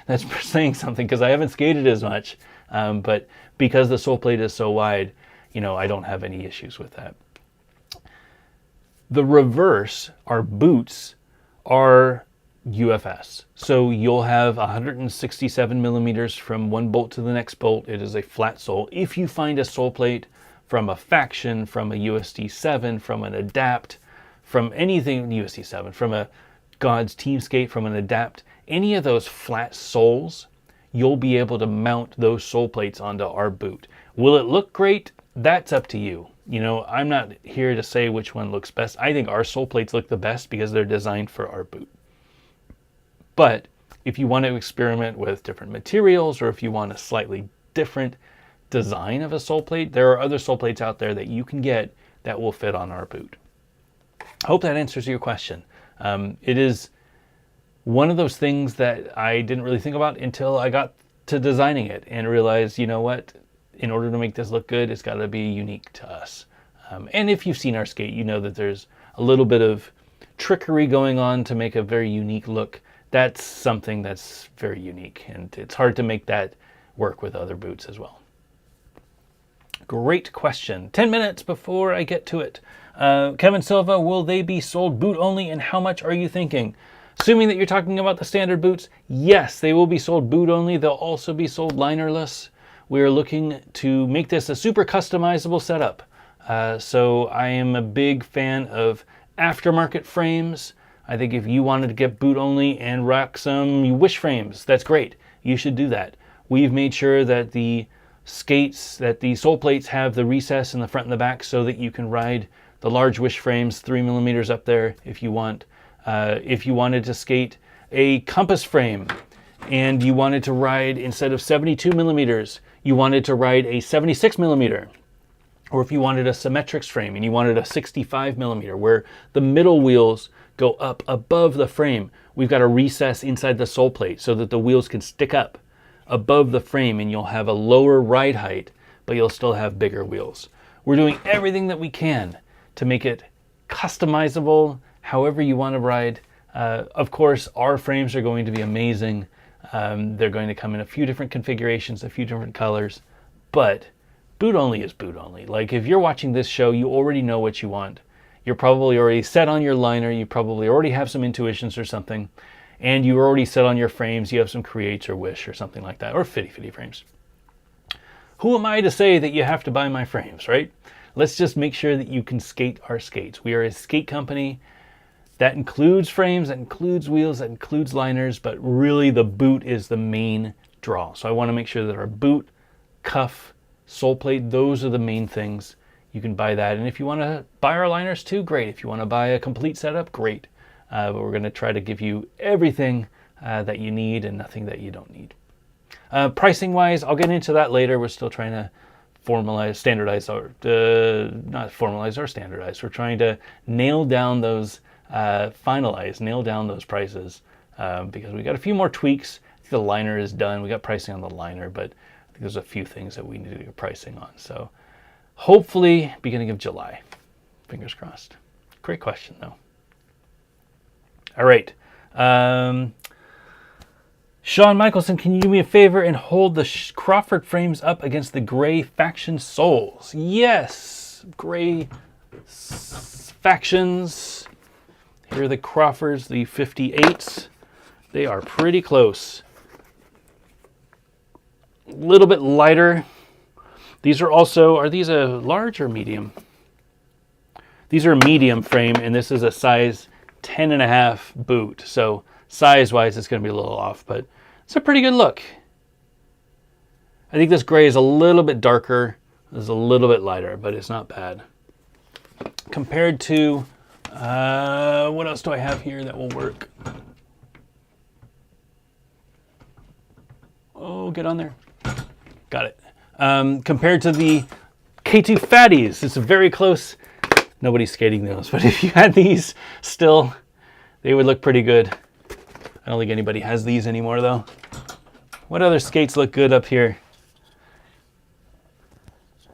that's saying something because I haven't skated as much, but because the sole plate is so wide, you know, I don't have any issues with that. The reverse, our boots, are UFS. So you'll have 167 millimeters from one bolt to the next bolt. It is a flat sole. If you find a sole plate from a Faction, from a USD 7, from an Adapt, from anything USD 7, from a God's Team Skate, from an Adapt, any of those flat soles, you'll be able to mount those sole plates onto our boot. Will it look great? That's up to you. You know, I'm not here to say which one looks best. I think our sole plates look the best because they're designed for our boot. But if you want to experiment with different materials or if you want a slightly different design of a sole plate, there are other sole plates out there that you can get that will fit on our boot. Hope that answers your question. It is one of those things that I didn't really think about until I got to designing it and realized, you know what? In order to make this look good, it's got to be unique to us. And if you've seen our skate, you know that there's a little bit of trickery going on to make a very unique look. That's something that's very unique, and it's hard to make that work with other boots as well. Great question. 10 minutes before I get to it. Kevin Silva, will they be sold boot only, and how much are you thinking? Assuming that you're talking about the standard boots, yes, they will be sold boot only. They'll also be sold linerless. We're looking to make this a super customizable setup. So I am a big fan of aftermarket frames. I think if you wanted to get boot only and rock some wish frames, that's great. You should do that. We've made sure that the skates, that the sole plates have the recess in the front and the back so that you can ride the large wish frames 3 millimeters up there if you want. If you wanted to skate a compass frame and you wanted to ride instead of 72 millimeters, you wanted to ride a 76 millimeter, or if you wanted a Symmetrix frame and you wanted a 65 millimeter where the middle wheels go up above the frame, we've got a recess inside the sole plate so that the wheels can stick up above the frame and you'll have a lower ride height, but you'll still have bigger wheels. We're doing everything that we can to make it customizable however you want to ride. Of course, our frames are going to be amazing. They're going to come in a few different configurations, a few different colors, but boot only is boot only. Like if you're watching this show, you already know what you want. You're probably already set on your liner. You probably already have some intuitions or something, and you're already set on your frames. You have some Creates or Wish or something like that, or Fitty frames. Who am I to say that you have to buy my frames, right? Let's just make sure that you can skate our skates. We are a skate company that includes frames, that includes wheels, that includes liners, but really the boot is the main draw. So I want to make sure that our boot, cuff, sole plate, those are the main things. You can buy that. And if you want to buy our liners too, great. If you want to buy a complete setup, great. But we're going to try to give you everything that you need and nothing that you don't need. Pricing wise, I'll get into that later. We're still trying to standardize, or standardize. We're trying to nail down those, nail down those prices because we got a few more tweaks. I think the liner is done. We got pricing on the liner, but I think there's a few things that we need to get pricing on. So hopefully beginning of July. Fingers crossed. Great question though. All right. Sean Michelson, can you do me a favor and hold the Crawford frames up against the gray faction soles? Yes, gray factions. Here are the Crawfords, the 58s. They are pretty close. A little bit lighter. These are also, are these a large or medium? These are a medium frame, and this is a size 10.5 boot. So size-wise, it's going to be a little off, but it's a pretty good look. I think this gray is a little bit darker. This is a little bit lighter, but it's not bad. Compared to, what else do I have here that will work? Oh, get on there. Got it. Compared to the K2 Fatties, it's very close. Nobody's skating those, but if you had these still, they would look pretty good. I don't think anybody has these anymore though. What other skates look good up here?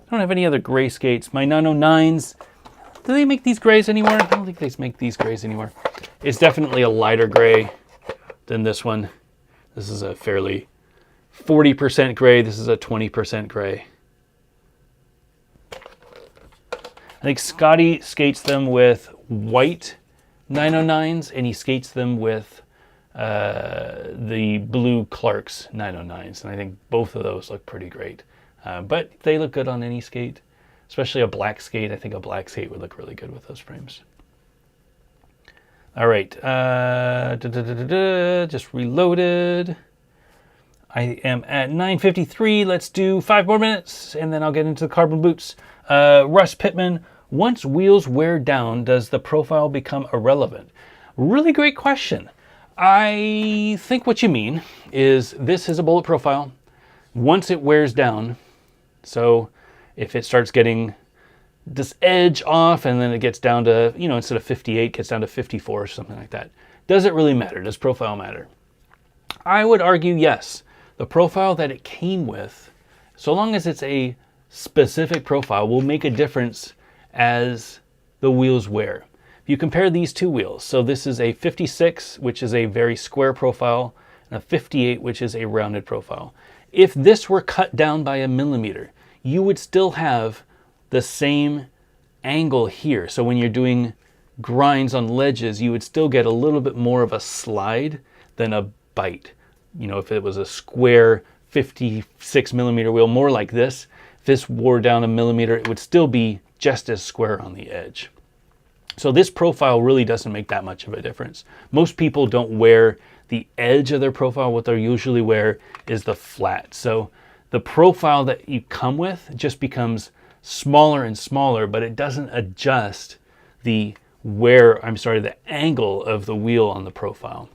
I don't have any other gray skates. My 909s, do they make these grays anymore? I don't think they make these grays anymore. It's definitely a lighter gray than this one. This is a fairly 40% gray. This is a 20% gray. I think Scotty skates them with white 909s and he skates them with the blue Clark's 909s, and I think both of those look pretty great. But they look good on any skate, especially a black skate. I think a black skate would look really good with those frames. All right, just reloaded. I am at 9:53. Let's do 5 more minutes, and then I'll get into the carbon boots. Russ Pittman, once wheels wear down, does the profile become irrelevant? Really great question. I think what you mean is this is a bullet profile. Once it wears down, so if it starts getting this edge off and then it gets down to, instead of 58, gets down to 54 or something like that, does it really matter? Does profile matter? I would argue yes. The profile that it came with, so long as it's a specific profile, will make a difference as the wheels wear. If you compare these two wheels, so this is a 56, which is a very square profile, and a 58, which is a rounded profile. If this were cut down by 1 millimeter, you would still have the same angle here. So when you're doing grinds on ledges, you would still get a little bit more of a slide than a bite. If it was a square 56 millimeter wheel, more like this, if this wore down 1 millimeter, it would still be just as square on the edge. So this profile really doesn't make that much of a difference. Most people don't wear the edge of their profile. What they usually wear is the flat. So the profile that you come with just becomes smaller and smaller, but it doesn't adjust the angle of the wheel on the profile.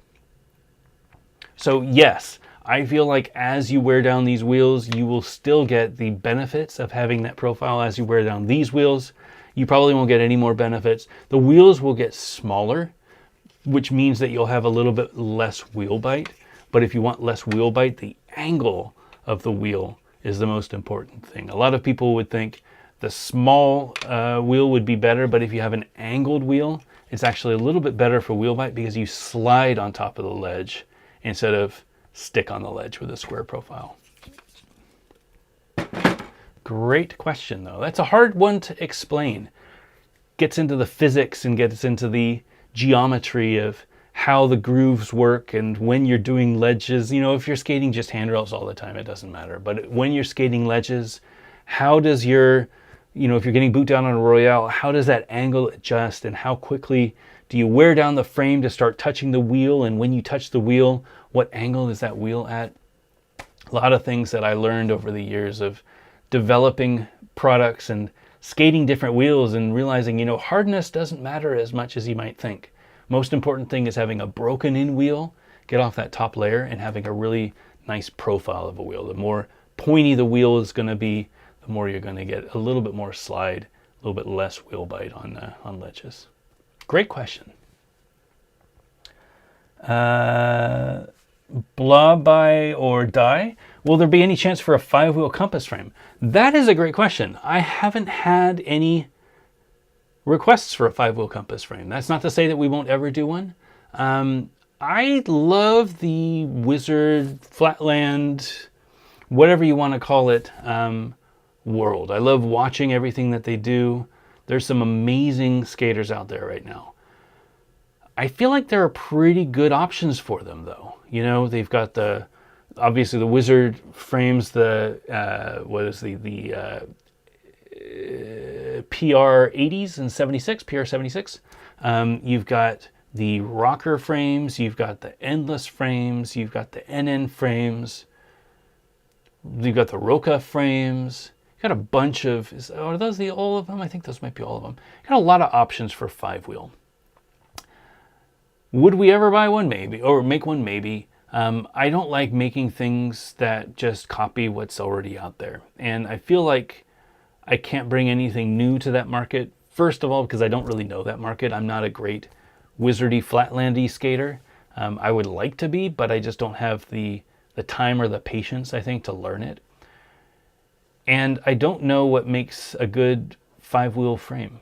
So yes, I feel like as you wear down these wheels, you will still get the benefits of having that profile as you wear down these wheels. You probably won't get any more benefits. The wheels will get smaller, which means that you'll have a little bit less wheel bite. But if you want less wheel bite, the angle of the wheel is the most important thing. A lot of people would think the small wheel would be better, but if you have an angled wheel, it's actually a little bit better for wheel bite because you slide on top of the ledge instead of stick on the ledge with a square profile. Great question, though. That's a hard one to explain. Gets into the physics and gets into the geometry of how the grooves work, and when you're doing ledges, you know, if you're skating just handrails all the time, it doesn't matter. But when you're skating ledges, how does your, you know, if you're getting boot down on a Royale, how does that angle adjust, and how quickly do you wear down the frame to start touching the wheel? And when you touch the wheel, what angle is that wheel at? A lot of things that I learned over the years of developing products and skating different wheels and realizing, you know, hardness doesn't matter as much as you might think. Most important thing is having a broken in wheel, get off that top layer, and having a really nice profile of a wheel. The more pointy the wheel is going to be, the more you're going to get a little bit more slide, a little bit less wheel bite on ledges. Great question. Blah buy or die. Will there be any chance for a 5-wheel compass frame? That is a great question. I haven't had any requests for a 5-wheel compass frame. That's not to say that we won't ever do one. I love the Wizard, Flatland, whatever you want to call it, world. I love watching everything that they do. There's some amazing skaters out there right now. I feel like there are pretty good options for them, though. You know, they've got obviously the Wizard frames, the PR80s and 76, PR76. You've got the rocker frames, you've got the endless frames, you've got the NN frames, you've got the Roca frames. You've got a bunch of, are those all of them? I think those might be all of them. You've got a lot of options for 5-wheel. Would we ever buy one? Maybe, or make one? Maybe. I don't like making things that just copy what's already out there. And I feel like I can't bring anything new to that market. First of all, because I don't really know that market. I'm not a great wizardy, flatlandy skater. I would like to be, but I just don't have the time or the patience, I think, to learn it. And I don't know what makes a good 5-wheel frame.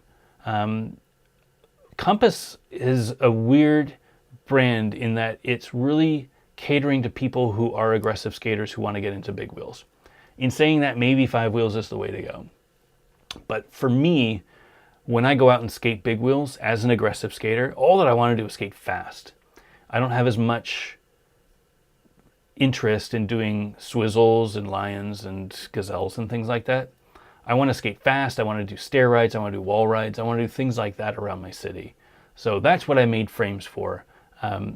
Compass is a weird brand in that it's really catering to people who are aggressive skaters who want to get into big wheels. In saying that, maybe 5 wheels is the way to go. But for me, when I go out and skate big wheels as an aggressive skater, all that I want to do is skate fast. I don't have as much interest in doing swizzles and lions and gazelles and things like that. I want to skate fast. I want to do stair rides. I want to do wall rides. I want to do things like that around my city. So that's what I made frames for.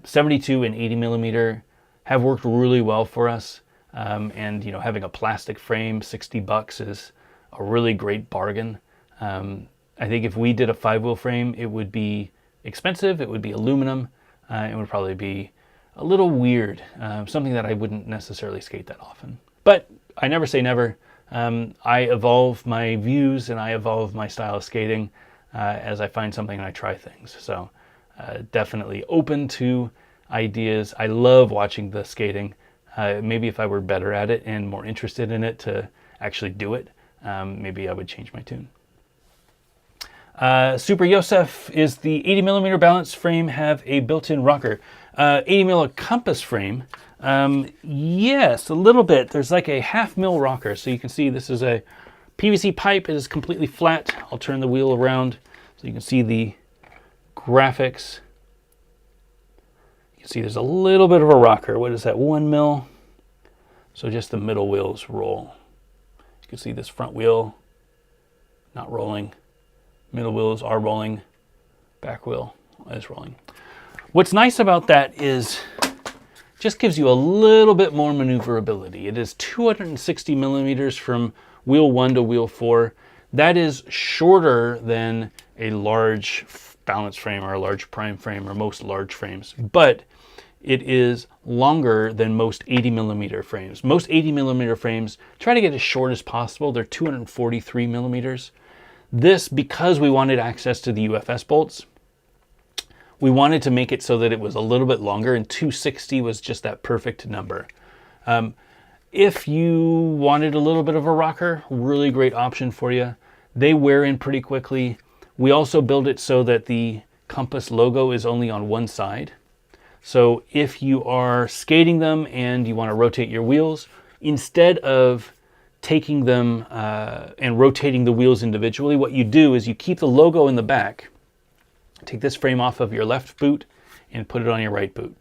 72 and 80 millimeter have worked really well for us. And you know, having a plastic frame, $60 is a really great bargain. I think if we did a 5-wheel frame, it would be expensive. It would be aluminum. It would probably be a little weird. Something that I wouldn't necessarily skate that often. But I never say never. I evolve my views and I evolve my style of skating as I find something and I try things. So definitely open to ideas. I love watching the skating. Maybe if I were better at it and more interested in it to actually do it, maybe I would change my tune. Super Yosef, is the 80 millimeter balance frame have a built-in rocker? 80 mil compass frame. Yes, a little bit. There's like a 1/2 mil rocker. So you can see this is a PVC pipe. It is completely flat. I'll turn the wheel around so you can see the graphics. You can see there's a little bit of a rocker. What is that, 1 mil? So just the middle wheels roll. You can see this front wheel not rolling. Middle wheels are rolling. Back wheel is rolling. What's nice about that is just gives you a little bit more maneuverability. It is 260 millimeters from wheel 1 to wheel 4. That is shorter than a large balance frame or a large prime frame or most large frames. But it is longer than most 80mm frames. Most 80mm frames try to get as short as possible. They're 243 millimeters. This, because we wanted access to the UFS bolts, we wanted to make it so that it was a little bit longer, and 260 was just that perfect number. If you wanted a little bit of a rocker, really great option for you. They wear in pretty quickly. We also build it so that the compass logo is only on one side. So if you are skating them and you want to rotate your wheels, instead of taking them and rotating the wheels individually, what you do is you keep the logo in the back, take this frame off of your left boot and put it on your right boot.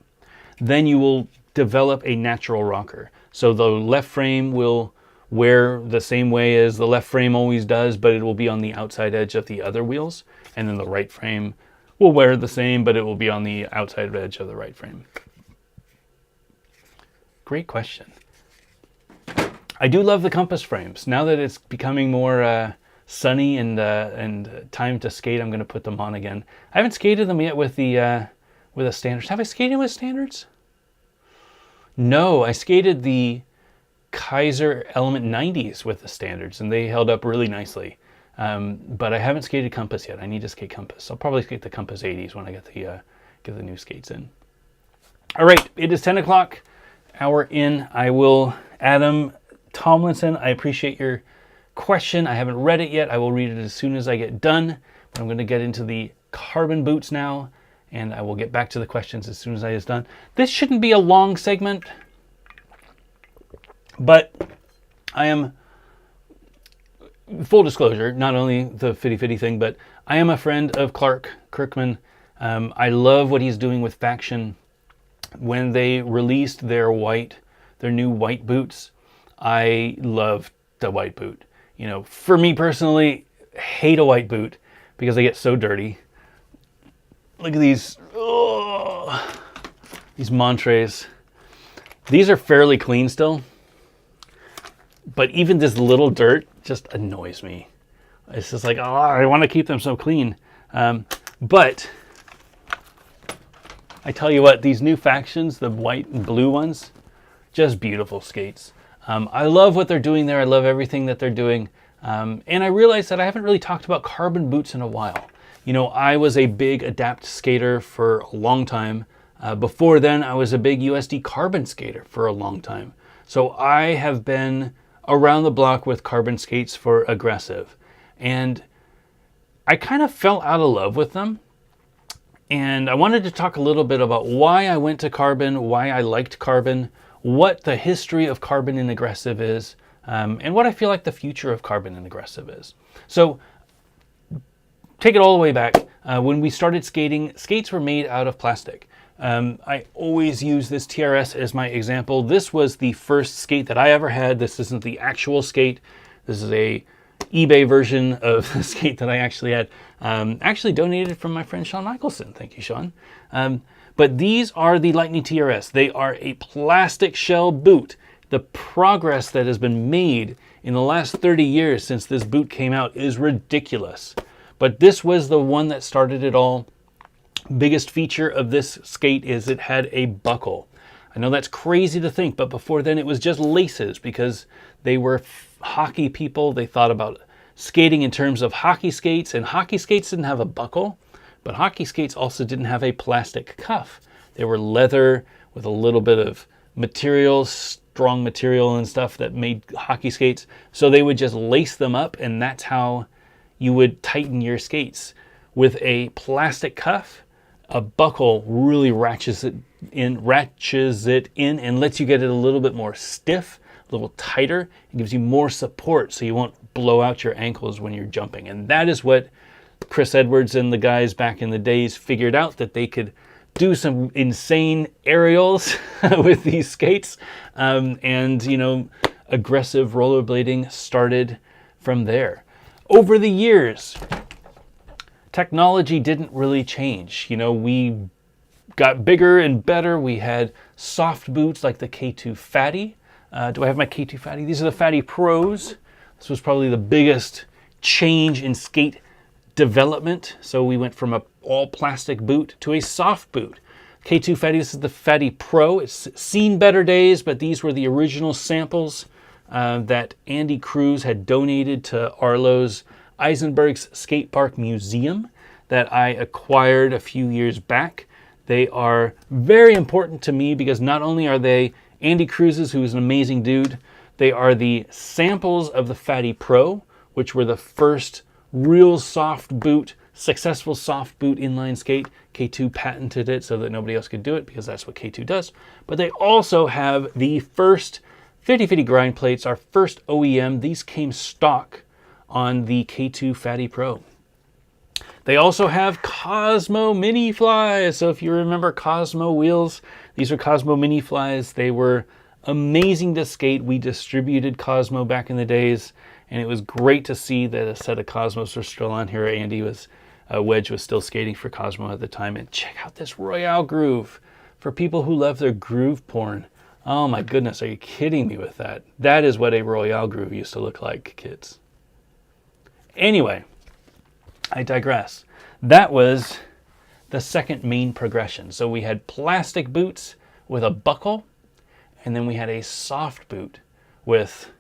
Then you will develop a natural rocker. So the left frame will wear the same way as the left frame always does, but it will be on the outside edge of the other wheels. And then the right frame will wear the same, but it will be on the outside edge of the right frame. Great question. I do love the compass frames. Now that it's becoming more sunny and time to skate, I'm going to put them on again. I haven't skated them yet with the standards. Have I skated with standards? No, I skated the Kaiser Element 90s with the standards, and they held up really nicely. But I haven't skated Compass yet. I need to skate Compass. I'll probably skate the Compass 80s when I get the new skates in. All right, it is 10 o'clock, hour in. Adam Tomlinson, I appreciate your question. I haven't read it yet. I will read it as soon as I get done. But I'm going to get into the carbon boots now, and I will get back to the questions as soon as I is done. This shouldn't be a long segment, but I am, full disclosure, not only the Fitty Fitty thing, but I am a friend of Clark Kirkman. I love what he's doing with Faction. When they released their new white boots, I loved the white boot. You know, for me personally, hate a white boot because they get so dirty. Look at these Montres. These are fairly clean still, but even this little dirt just annoys me. It's just like, oh, I want to keep them so clean. But I tell you what, these new Factions, the white and blue ones, just beautiful skates. I love what they're doing there. I love everything that they're doing. And I realized that I haven't really talked about carbon boots in a while. You know, I was a big Adapt skater for a long time. Before then, I was a big USD carbon skater for a long time. So I have been around the block with carbon skates for aggressive. And I kind of fell out of love with them. And I wanted to talk a little bit about why I went to carbon, why I liked carbon, what the history of carbon and aggressive is, and what I feel like the future of carbon and aggressive is. So take it all the way back. When we started skating, skates were made out of plastic. I always use this TRS as my example. This was the first skate that I ever had. This isn't the actual skate. This is a eBay version of the skate that I actually had. Actually donated from my friend Sean Michelson. Thank you, Sean. But these are the Lightning TRS. They are a plastic shell boot. The progress that has been made in the last 30 years since this boot came out is ridiculous. But this was the one that started it all. Biggest feature of this skate is it had a buckle. I know that's crazy to think, but before then it was just laces because they were hockey people. They thought about skating in terms of hockey skates, and hockey skates didn't have a buckle, but hockey skates also didn't have a plastic cuff. They were leather with a little bit of material, strong material and stuff that made hockey skates. So they would just lace them up, and that's how you would tighten your skates. With a plastic cuff, a buckle really ratchets it in and lets you get it a little bit more stiff, a little tighter. It gives you more support so you won't blow out your ankles when you're jumping. And that is what Chris Edwards and the guys back in the days figured out, that they could do some insane aerials with these skates. And, you know, aggressive rollerblading started from there. Over the years, technology didn't really change. You know, we got bigger and better. We had soft boots like the K2 Fatty. Do I have my K2 Fatty? These are the Fatty Pros. This was probably the biggest change in skate development. So we went from an all plastic boot to a soft boot. K2 Fatty, this is the Fatty Pro. It's seen better days, but these were the original samples that Andy Cruz had donated to Arlo's Eisenberg's Skate Park Museum that I acquired a few years back. They are very important to me because not only are they Andy Cruz's, who is an amazing dude, they are the samples of the Fatty Pro, which were the first real soft boot, successful soft boot inline skate. K2 patented it so that nobody else could do it because that's what K2 does. But they also have the first 50/50 grind plates, our first OEM. These came stock on the K2 Fatty Pro. They also have Cosmo Mini Flies. So if you remember Cosmo wheels, these are Cosmo Mini Flies. They were amazing to skate. We distributed Cosmo back in the days, and it was great to see that a set of Cosmos are still on here. Wedge was still skating for Cosmo at the time. And check out this Royale groove for people who love their groove porn. Oh my goodness, are you kidding me with that? That is what a Royale groove used to look like, kids. Anyway, I digress. That was the second main progression. So we had plastic boots with a buckle, and then we had a soft boot with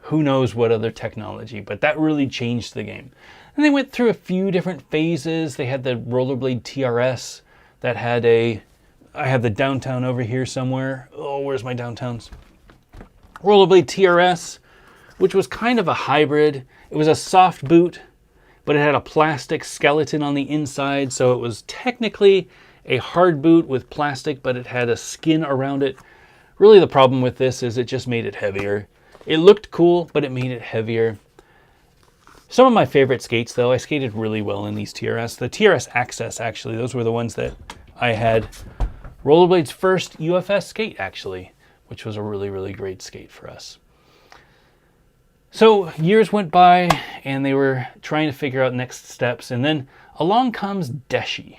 who knows what other technology, but that really changed the game. And they went through a few different phases. They had the Rollerblade TRS that had I have the downtown over here somewhere. Oh, where's my downtowns? Rollerblade TRS, which was kind of a hybrid. It was a soft boot, but it had a plastic skeleton on the inside, so it was technically a hard boot with plastic, but it had a skin around it. Really the problem with this is it just made it heavier. It looked cool, but it made it heavier. Some of my favorite skates, though, I skated really well in these TRS. The TRS Access, actually, those were the ones that I had. Rollerblade's first UFS skate, actually, which was a really, really great skate for us. So years went by, and they were trying to figure out next steps, and then along comes Deshi.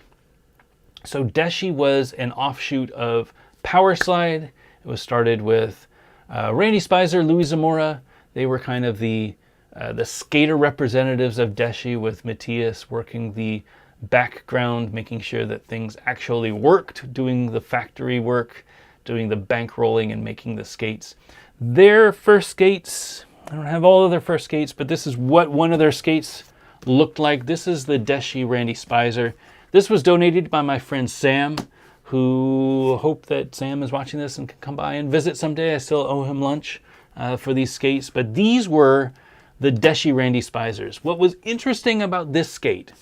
So Deshi was an offshoot of Powerslide. It was started with Randy Spicer, Louis Zamora. They were kind of the skater representatives of Deshi, with Matthias working the background, making sure that things actually worked, doing the factory work, doing the bankrolling and making the skates. Their first skates, I don't have all of their first skates, but this is what one of their skates looked like. This is the Deshi Randy Spicer. This was donated by my friend Sam, who hope that Sam is watching this and can come by and visit someday. I still owe him lunch for these skates, but these were the Deshi Randy Spicers. What was interesting about this skate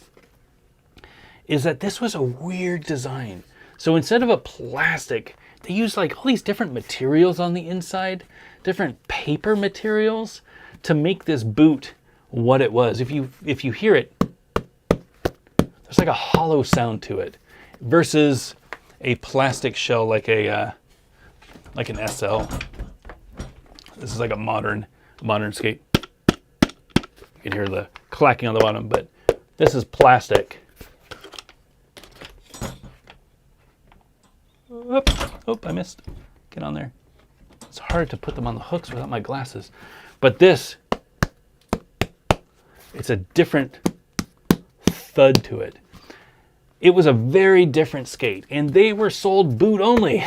is that this was a weird design. So instead of a plastic, they used like all these different materials on the inside, different paper materials to make this boot what it was. If you hear it, there's like a hollow sound to it versus a plastic shell like an SL. This is like a modern skate. You can hear the clacking on the bottom, but this is plastic. Oh, I missed. Get on there. It's hard to put them on the hooks without my glasses. But this, it's a different thud to it. It was a very different skate, and they were sold boot only.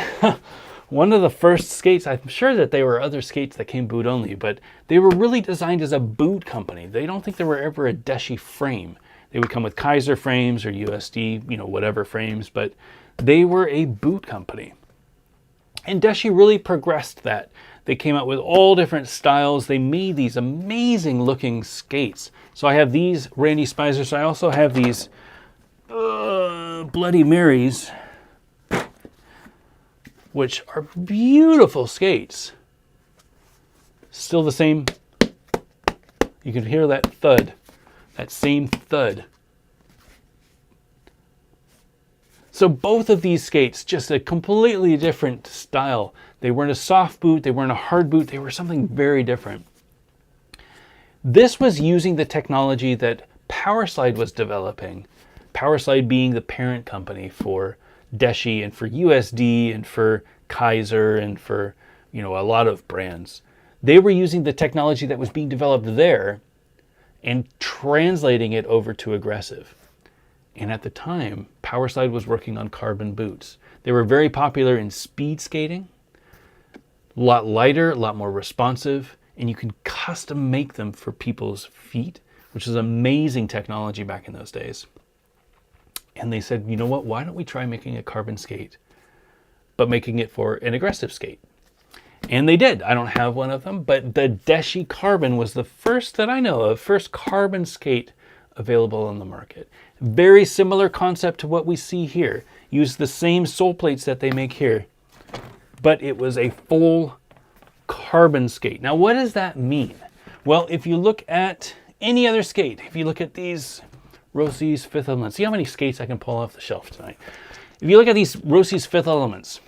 One of the first skates, I'm sure that there were other skates that came boot only, but they were really designed as a boot company. They don't think there were ever a Deshi frame. They would come with Kaiser frames or USD, whatever frames, but they were a boot company. And Deshi really progressed that. They came out with all different styles. They made these amazing looking skates. So I have these Randy Spicers. I also have these Bloody Marys, which are beautiful skates. Still the same. You can hear that thud, that same thud. So both of these skates, just a completely different style. They weren't a soft boot, they weren't a hard boot, they were something very different. This was using the technology that Powerslide was developing. Powerslide being the parent company for Deshi and for USD and for Kaiser and for a lot of brands. They were using the technology that was being developed there and translating it over to aggressive. And at the time, Powerslide was working on carbon boots. They were very popular in speed skating, a lot lighter, a lot more responsive, and you can custom make them for people's feet, which is amazing technology back in those days. And they said, you know what, why don't we try making a carbon skate, but making it for an aggressive skate? And they did. I don't have one of them, but the Deshi Carbon was the first that I know of, first carbon skate available on the market. Very similar concept to what we see here. Use the same sole plates that they make here, but it was a full carbon skate. Now, what does that mean? Well, if you look at any other skate, if you look at these Rossi's Fifth Elements, see how many skates I can pull off the shelf tonight. If you look at these Rossi's Fifth Elements,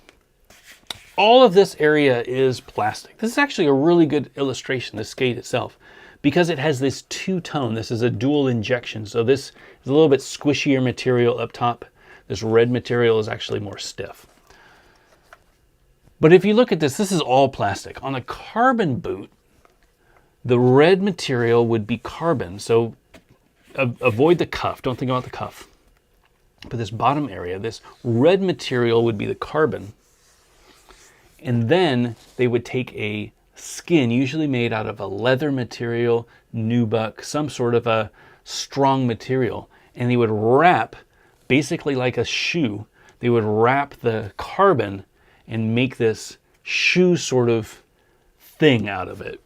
all of this area is plastic. This is actually a really good illustration, the skate itself, because it has this two-tone. This is a dual injection, so this is a little bit squishier material up top. This red material is actually more stiff. But if you look at this, this is all plastic. On a carbon boot, the red material would be carbon, so avoid the cuff. Don't think about the cuff. But this bottom area, this red material would be the carbon. And then they would take a skin, usually made out of a leather material, nubuck, some sort of a strong material, and they would wrap, basically like a shoe, they would wrap the carbon and make this shoe sort of thing out of it.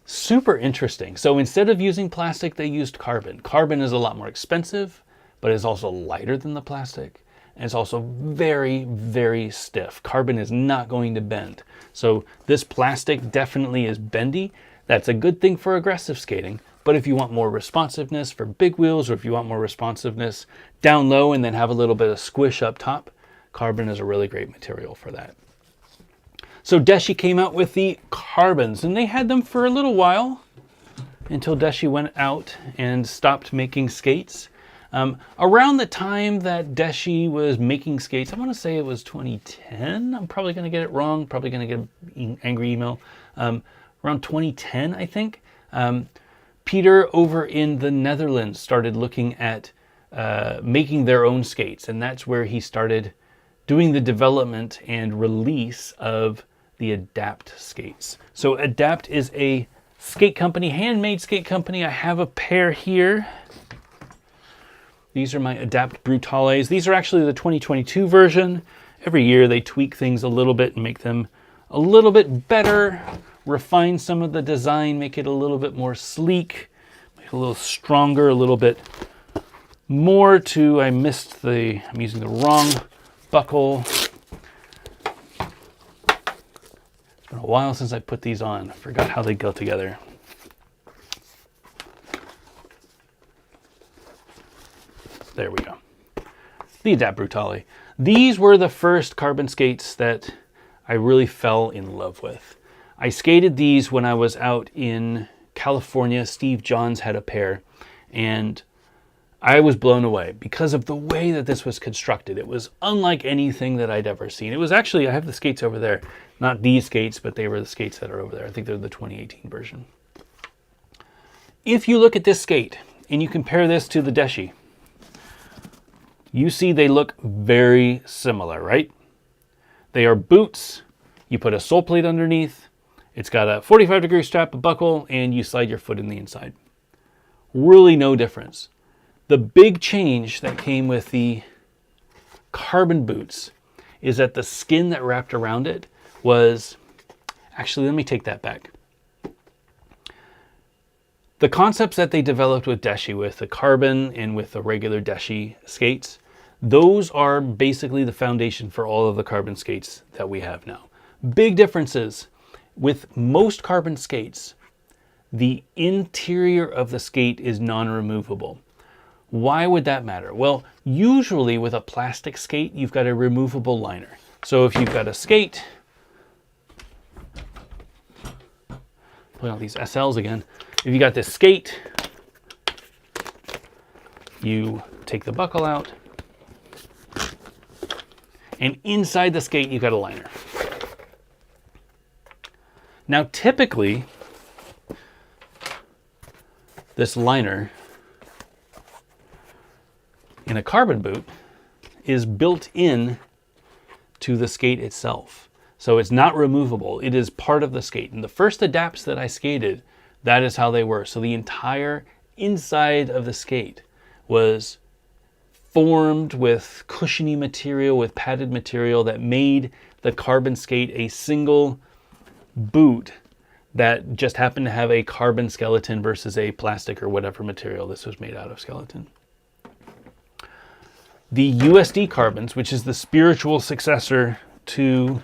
Super interesting. So instead of using plastic, they used carbon. Carbon is a lot more expensive, but it's also lighter than the plastic. And it's also very, very stiff. Carbon is not going to bend. So this plastic definitely is bendy. That's a good thing for aggressive skating. But if you want more responsiveness for big wheels, or if you want more responsiveness down low and then have a little bit of squish up top, carbon is a really great material for that. So Deshi came out with the carbons, and they had them for a little while until Deshi went out and stopped making skates. Around the time that Deshi was making skates, I want to say it was 2010. I'm probably going to get it wrong, probably going to get an angry email. Around 2010, I think. Peter over in the Netherlands started looking at making their own skates, and that's where he started doing the development and release of the Adapt skates. So Adapt is a skate company, handmade skate company. I have a pair here. These are my Adapt Brutales. These are actually the 2022 version. Every year they tweak things a little bit and make them a little bit better, refine some of the design, make it a little bit more sleek, make it a little stronger, a little bit more to, I'm using the wrong buckle. It's been a while since I put these on. I forgot how they go together. There we go. The Adapt Brutale. These were the first carbon skates that I really fell in love with. I skated these when I was out in California. Steve Johns had a pair, and I was blown away because of the way that this was constructed. It was unlike anything that I'd ever seen. It was actually, I have the skates over there. Not these skates, but they were the skates that are over there. I think they're the 2018 version. If you look at this skate and you compare this to the Deshi, you see they look very similar, right? They are boots. You put a sole plate underneath. It's got a 45-degree strap, a buckle, and you slide your foot in the inside. Really no difference. The big change that came with the carbon boots is that the skin that wrapped around it was... Actually, let me take that back. The concepts that they developed with Deshi, with the carbon and with the regular Deshi skates, those are basically the foundation for all of the carbon skates that we have now. Big differences. With most carbon skates, the interior of the skate is non-removable. Why would that matter? Well, usually with a plastic skate, you've got a removable liner. So if you've got a skate, pulling out these SLs again, if you got this skate, you take the buckle out, and inside the skate, you've got a liner. Now, typically, this liner in a carbon boot is built in to the skate itself. So it's not removable. It is part of the skate. And the first adapts that I skated, that is how they were. So the entire inside of the skate was formed with cushiony material, with padded material that made the carbon skate a single boot that just happened to have a carbon skeleton versus a plastic or whatever material this was made out of skeleton. The USD carbons, which is the spiritual successor to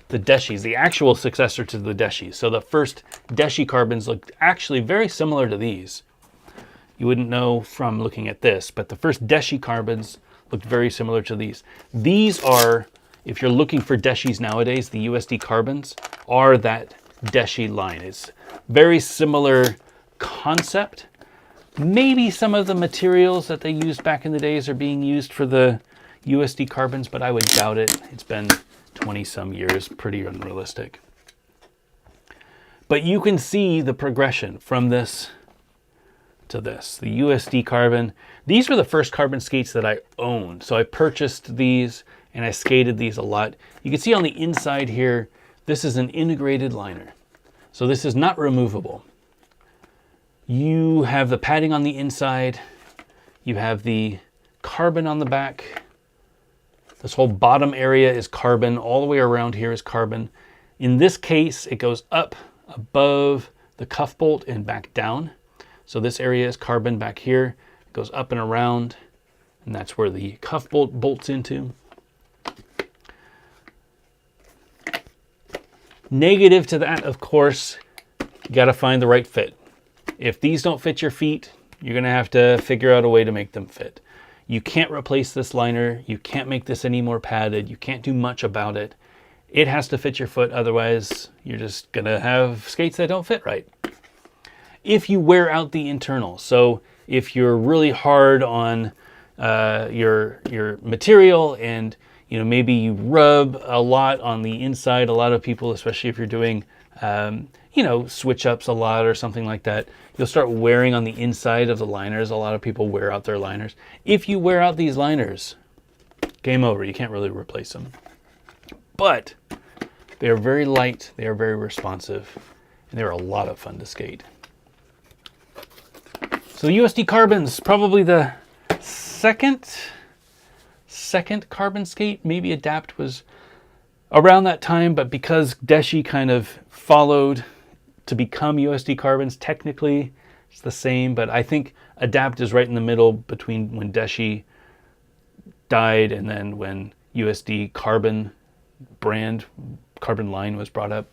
the Deshis, the actual successor to the Deshis. So the first Deshi carbons looked actually very similar to these. You wouldn't know from looking at this, but the first Deshi carbons looked very similar to these. These are, if you're looking for Deshis nowadays, the USD carbons are that Deshi line. It's very similar concept. Maybe some of the materials that they used back in the days are being used for the USD carbons, but I would doubt it. It's been 20 some years, pretty unrealistic. But you can see the progression from this to this. The USD carbon, these were the first carbon skates that I owned. So I purchased these and I skated these a lot. You can see on the inside here, this is an integrated liner. So this is not removable. You have the padding on the inside. You have the carbon on the back. This whole bottom area is carbon. All the way around here is carbon. In this case, it goes up above the cuff bolt and back down. So this area is carbon back here. It goes up and around, and that's where the cuff bolt bolts into. Negative to that, of course, you got to find the right fit. If these don't fit your feet, you're going to have to figure out a way to make them fit. You can't replace this liner. You can't make this any more padded. You can't do much about it. It has to fit your foot. Otherwise, you're just going to have skates that don't fit right. If you wear out the internal, so if you're really hard on your material and maybe you rub a lot on the inside, a lot of people, especially if you're doing switch ups a lot or something like that, you'll start wearing on the inside of the liners. A lot of people wear out their liners. If you wear out these liners, game over. You can't really replace them. But they are very light, they are very responsive, and they're a lot of fun to skate. So the USD carbons, probably the second carbon skate. Maybe Adapt was around that time, but because Deshi kind of followed to become USD carbons, technically it's the same, but I think Adapt is right in the middle between when Deshi died and then when USD carbon line was brought up.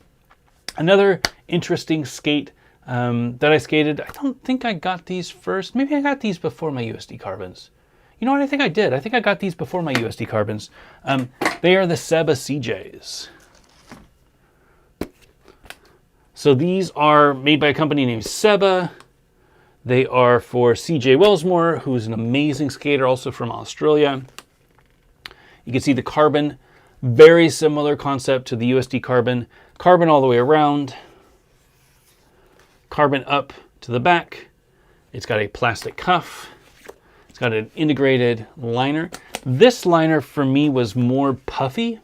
Another interesting skate that I skated, I don't think I got these first. Maybe I got these before my USD carbons. You know what? I think I did. I think I got these before my USD carbons. They are the Seba CJs. So these are made by a company named Seba. They are for CJ Wellsmore, who's an amazing skater, also from Australia. You can see the carbon, very similar concept to the USD carbon. Carbon all the way around. Carbon up to the back. It's got a plastic cuff. It's got an integrated liner. This liner for me was more puffy.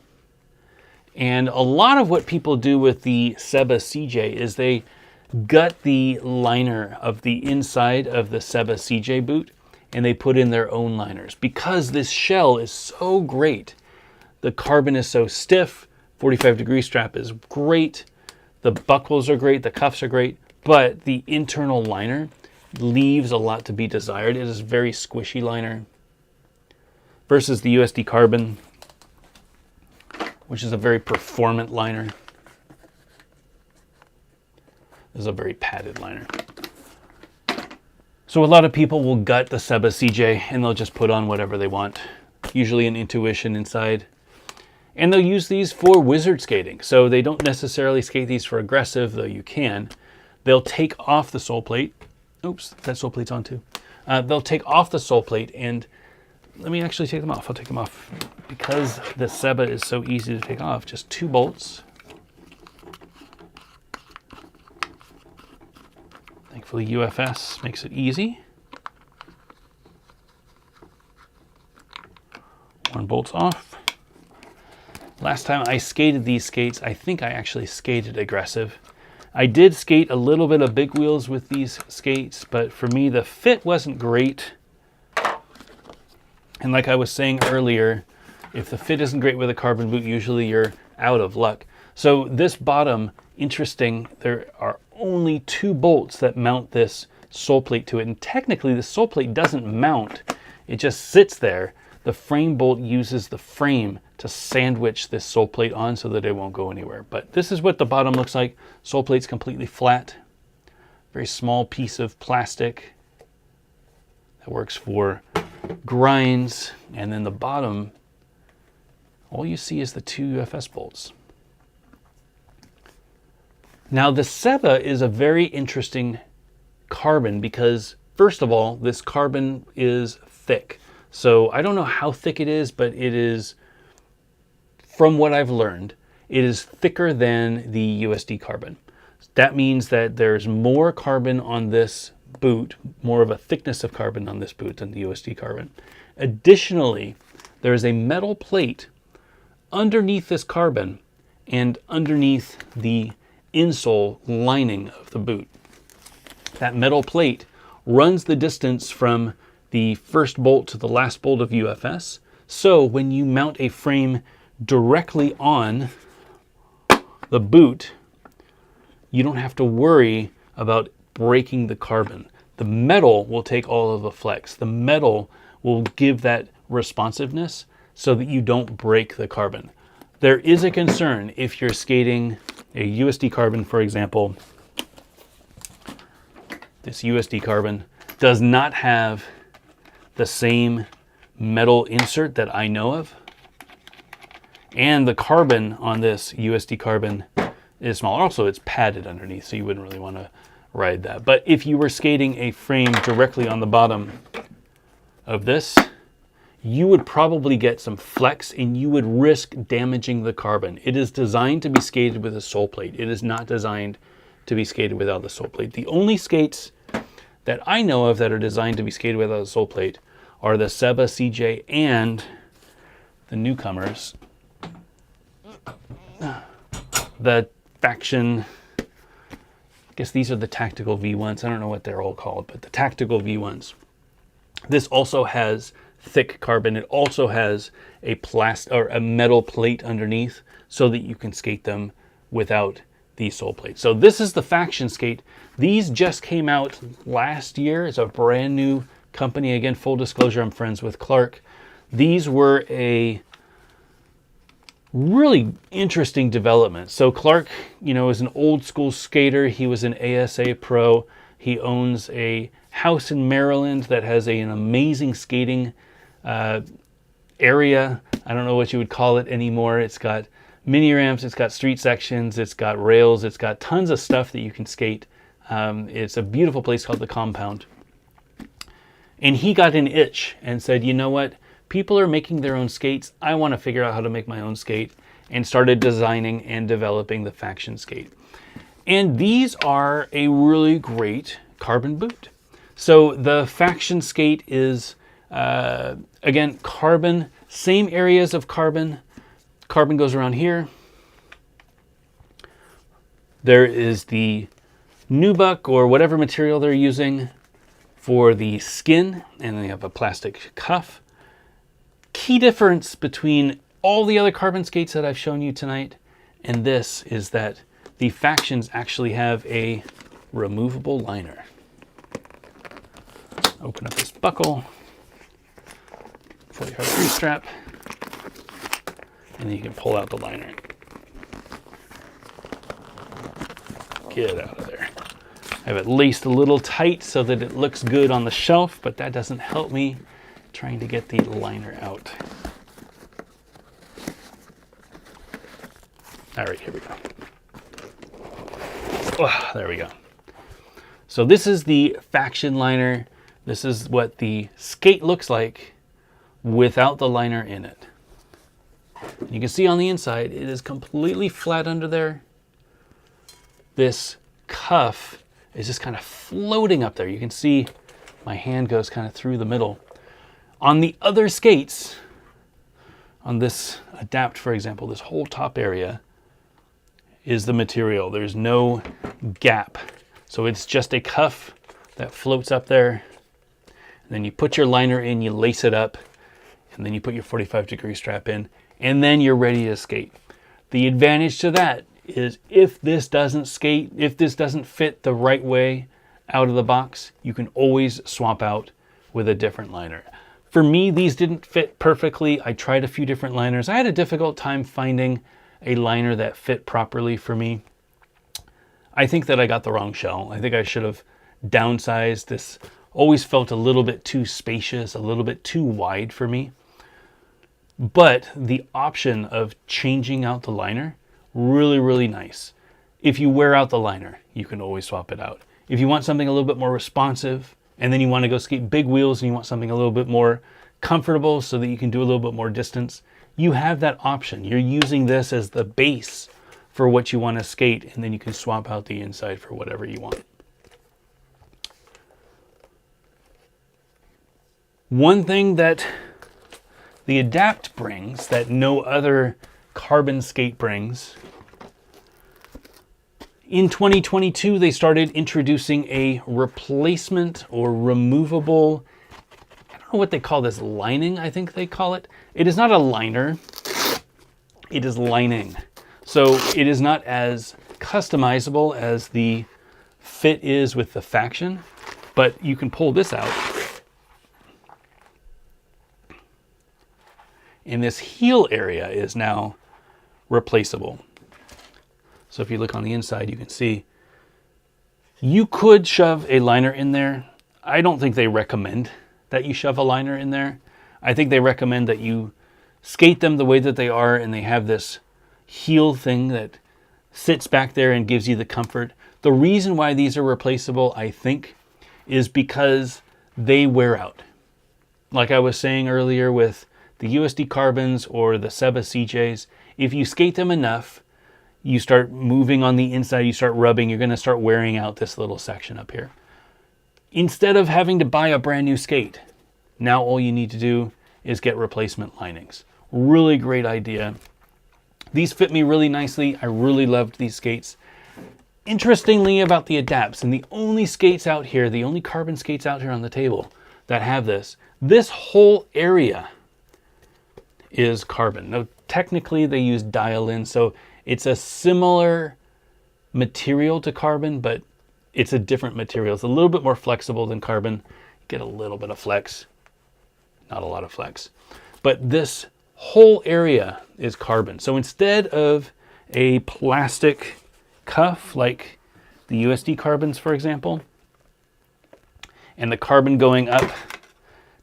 And a lot of what people do with the Seba CJ is they gut the liner of the inside of the Seba CJ boot and they put in their own liners. Because this shell is so great, the carbon is so stiff, 45-degree strap is great, the buckles are great, the cuffs are great, but the internal liner leaves a lot to be desired. It is a very squishy liner versus the USD carbon, which is a very performant liner. This is a very padded liner. So a lot of people will gut the Seba CJ and they'll just put on whatever they want, usually an Intuition inside. And they'll use these for wizard skating. So they don't necessarily skate these for aggressive, though you can. They'll take off the sole plate. Oops, that sole plate's on too. They'll take off the sole plate and let me actually take them off. I'll take them off because the Seba is so easy to take off. Just 2 bolts. Thankfully, UFS makes it easy. One bolt's off. Last time I skated these skates, I think I actually skated aggressive. I did skate a little bit of big wheels with these skates, but for me, the fit wasn't great. And like I was saying earlier, if the fit isn't great with a carbon boot, usually you're out of luck. So this bottom, interesting, there are only 2 bolts that mount this sole plate to it. And technically the sole plate doesn't mount, it just sits there. The frame bolt uses the frame to sandwich this sole plate on so that it won't go anywhere. But this is what the bottom looks like. Sole plate's completely flat. Very small piece of plastic that works for grinds. And then the bottom, all you see is the 2 UFS bolts. Now the Seba is a very interesting carbon because, first of all, this carbon is thick. So I don't know how thick it is, but it is, from what I've learned, it is thicker than the USD carbon. That means that there's more carbon on this boot, more of a thickness of carbon on this boot than the USD carbon. Additionally, there is a metal plate underneath this carbon and underneath the insole lining of the boot. That metal plate runs the distance from the first bolt to the last bolt of UFS. So when you mount a frame directly on the boot, you don't have to worry about breaking the carbon. The metal will take all of the flex. The metal will give that responsiveness so that you don't break the carbon. There is a concern if you're skating a USD carbon, for example. This USD carbon does not have the same metal insert that I know of. And the carbon on this USD carbon is smaller. Also, it's padded underneath, so you wouldn't really want to ride that. But if you were skating a frame directly on the bottom of this, you would probably get some flex and you would risk damaging the carbon. It is designed to be skated with a sole plate. It is not designed to be skated without the sole plate. The only skates that I know of that are designed to be skated without a sole plate are the Seba CJ and the newcomers, the Faction. I guess these are the Tactical V1s. I don't know what they're all called, but the Tactical V1s. This also has thick carbon. It also has a metal plate underneath so that you can skate them without the sole plate. So this is the Faction skate. These just came out last year. It's a brand new company. Again, full disclosure, I'm friends with Clark. These were a really interesting development. So Clark, is an old school skater. He was an ASA pro. He owns a house in Maryland that has an amazing skating area. I don't know what you would call it anymore. It's got mini ramps, it's got street sections, it's got rails, it's got tons of stuff that you can skate. It's a beautiful place called The Compound. And he got an itch and said, you know what? People are making their own skates. I want to figure out how to make my own skate, and started designing and developing the Faction skate. And these are a really great carbon boot. So the Faction skate is, again, carbon, same areas of carbon. Carbon goes around here. There is the nubuck or whatever material they're using for the skin, and then you have a plastic cuff. Key difference between all the other carbon skates that I've shown you tonight and this is that the Factions actually have a removable liner. Open up this buckle, 40 hard grease strap, and then you can pull out the liner. Get out of there. I have it laced a little tight so that it looks good on the shelf, but that doesn't help me trying to get the liner out. All right, here we go. Oh, there we go. So this is the Faction liner. This is what the skate looks like without the liner in it. You can see on the inside, it is completely flat under there. This cuff is just kind of floating up there. You can see my hand goes kind of through the middle. On the other skates, On this Adapt, for example, this whole top area is the material. There's no gap. So it's just a cuff that floats up there. And then you put your liner in, you lace it up, and then you put your 45-degree strap in, and then you're ready to skate. The advantage to that is if this doesn't fit the right way out of the box, you can always swap out with a different liner. For me, these didn't fit perfectly. I tried a few different liners. I had a difficult time finding a liner that fit properly for me. I think that I got the wrong shell. I think I should have downsized. This always felt a little bit too spacious, a little bit too wide for me. But the option of changing out the liner, really, really nice. If you wear out the liner, you can always swap it out. If you want something a little bit more responsive, and then you want to go skate big wheels and you want something a little bit more comfortable so that you can do a little bit more distance, you have that option. You're using this as the base for what you want to skate, and then you can swap out the inside for whatever you want. One thing that the Adapt brings that no other carbon skate brings, in 2022, they started introducing a replacement or removable, I don't know what they call this, lining, I think they call it. It is not a liner, it is lining. So it is not as customizable as the fit is with the Faction, but you can pull this out. And this heel area is now replaceable. So if you look on the inside, you can see you could shove a liner in there. I don't think they recommend that you shove a liner in there. I think they recommend that you skate them the way that they are, and they have this heel thing that sits back there and gives you the comfort. The reason why these are replaceable, I think, is because they wear out. Like I was saying earlier with the USD Carbons or the Seba CJs, if you skate them enough, you start moving on the inside, you start rubbing, you're going to start wearing out this little section up here. Instead of having to buy a brand new skate, now all you need to do is get replacement linings. Really great idea. These fit me really nicely. I really loved these skates. Interestingly about the Adapts, and the only skates out here, the only carbon skates out here on the table that have this whole area is carbon. Now, technically they use dial-in, so it's a similar material to carbon, but it's a different material. It's a little bit more flexible than carbon. You get a little bit of flex, not a lot of flex. But this whole area is carbon. So instead of a plastic cuff like the USD Carbons, for example, and the carbon going up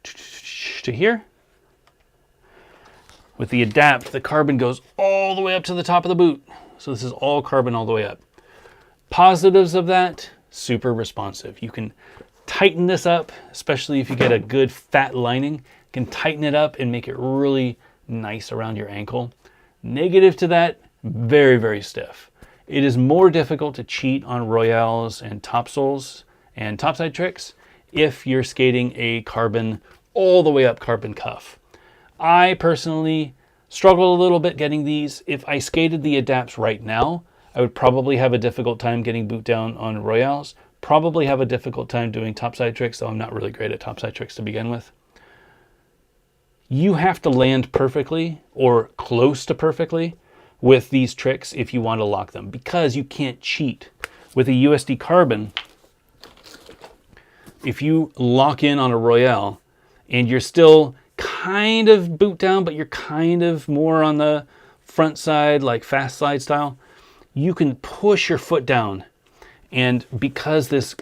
to here, with the Adapt, the carbon goes all the way up to the top of the boot. So this is all carbon all the way up. Positives of that, super responsive. You can tighten this up, especially if you get a good fat lining. You can tighten it up and make it really nice around your ankle. Negative to that, very, very stiff. It is more difficult to cheat on royales and topsoles and topside tricks if you're skating a carbon all the way up carbon cuff. I personally struggled a little bit getting these. If I skated the Adapts right now, I would probably have a difficult time getting boot down on royales. Probably have a difficult time doing topside tricks, though I'm not really great at topside tricks to begin with. You have to land perfectly or close to perfectly with these tricks if you want to lock them, because you can't cheat. With a USD Carbon, if you lock in on a royale and you're still kind of boot down, but you're kind of more on the front side, like fast slide style, you can push your foot down. And because this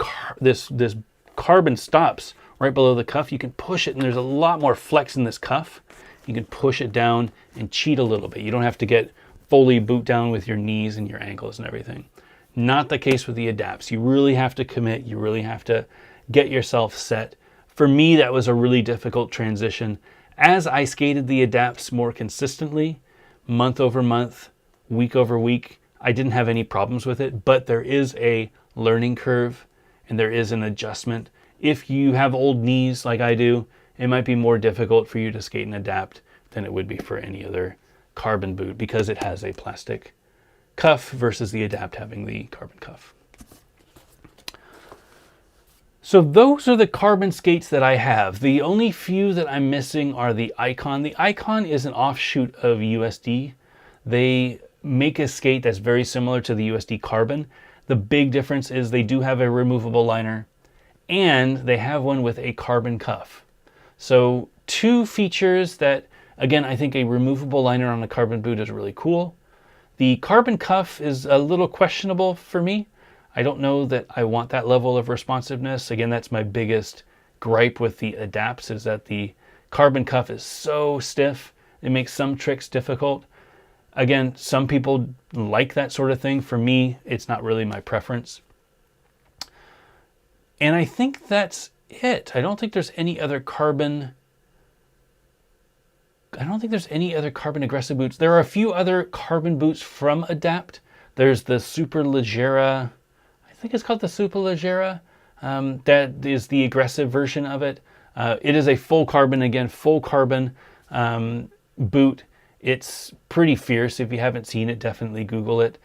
carbon stops right below the cuff, you can push it, and there's a lot more flex in this cuff. You can push it down and cheat a little bit. You don't have to get fully boot down with your knees and your ankles and everything. Not the case with the Adapts. You really have to commit. You really have to get yourself set. For me, that was a really difficult transition. As I skated the Adapts more consistently, month over month, week over week, I didn't have any problems with it, but there is a learning curve and there is an adjustment. If you have old knees like I do, it might be more difficult for you to skate and Adapt than it would be for any other carbon boot because it has a plastic cuff versus the Adapt having the carbon cuff. So those are the carbon skates that I have. The only few that I'm missing are the Icon. The Icon is an offshoot of USD. They make a skate that's very similar to the USD Carbon. The big difference is they do have a removable liner and they have one with a carbon cuff. So two features that, again, I think a removable liner on a carbon boot is really cool. The carbon cuff is a little questionable for me. I don't know that I want that level of responsiveness. Again, that's my biggest gripe with the Adapts, is that the carbon cuff is so stiff. It makes some tricks difficult. Again, some people like that sort of thing. For me, it's not really my preference. And I think that's it. I don't think there's any other carbon aggressive boots. There are a few other carbon boots from Adapt. There's the Superleggera. I think it's called the Superleggera. That is the aggressive version of it. It is a full carbon, again, full carbon boot. It's pretty fierce. If you haven't seen it, definitely Google it.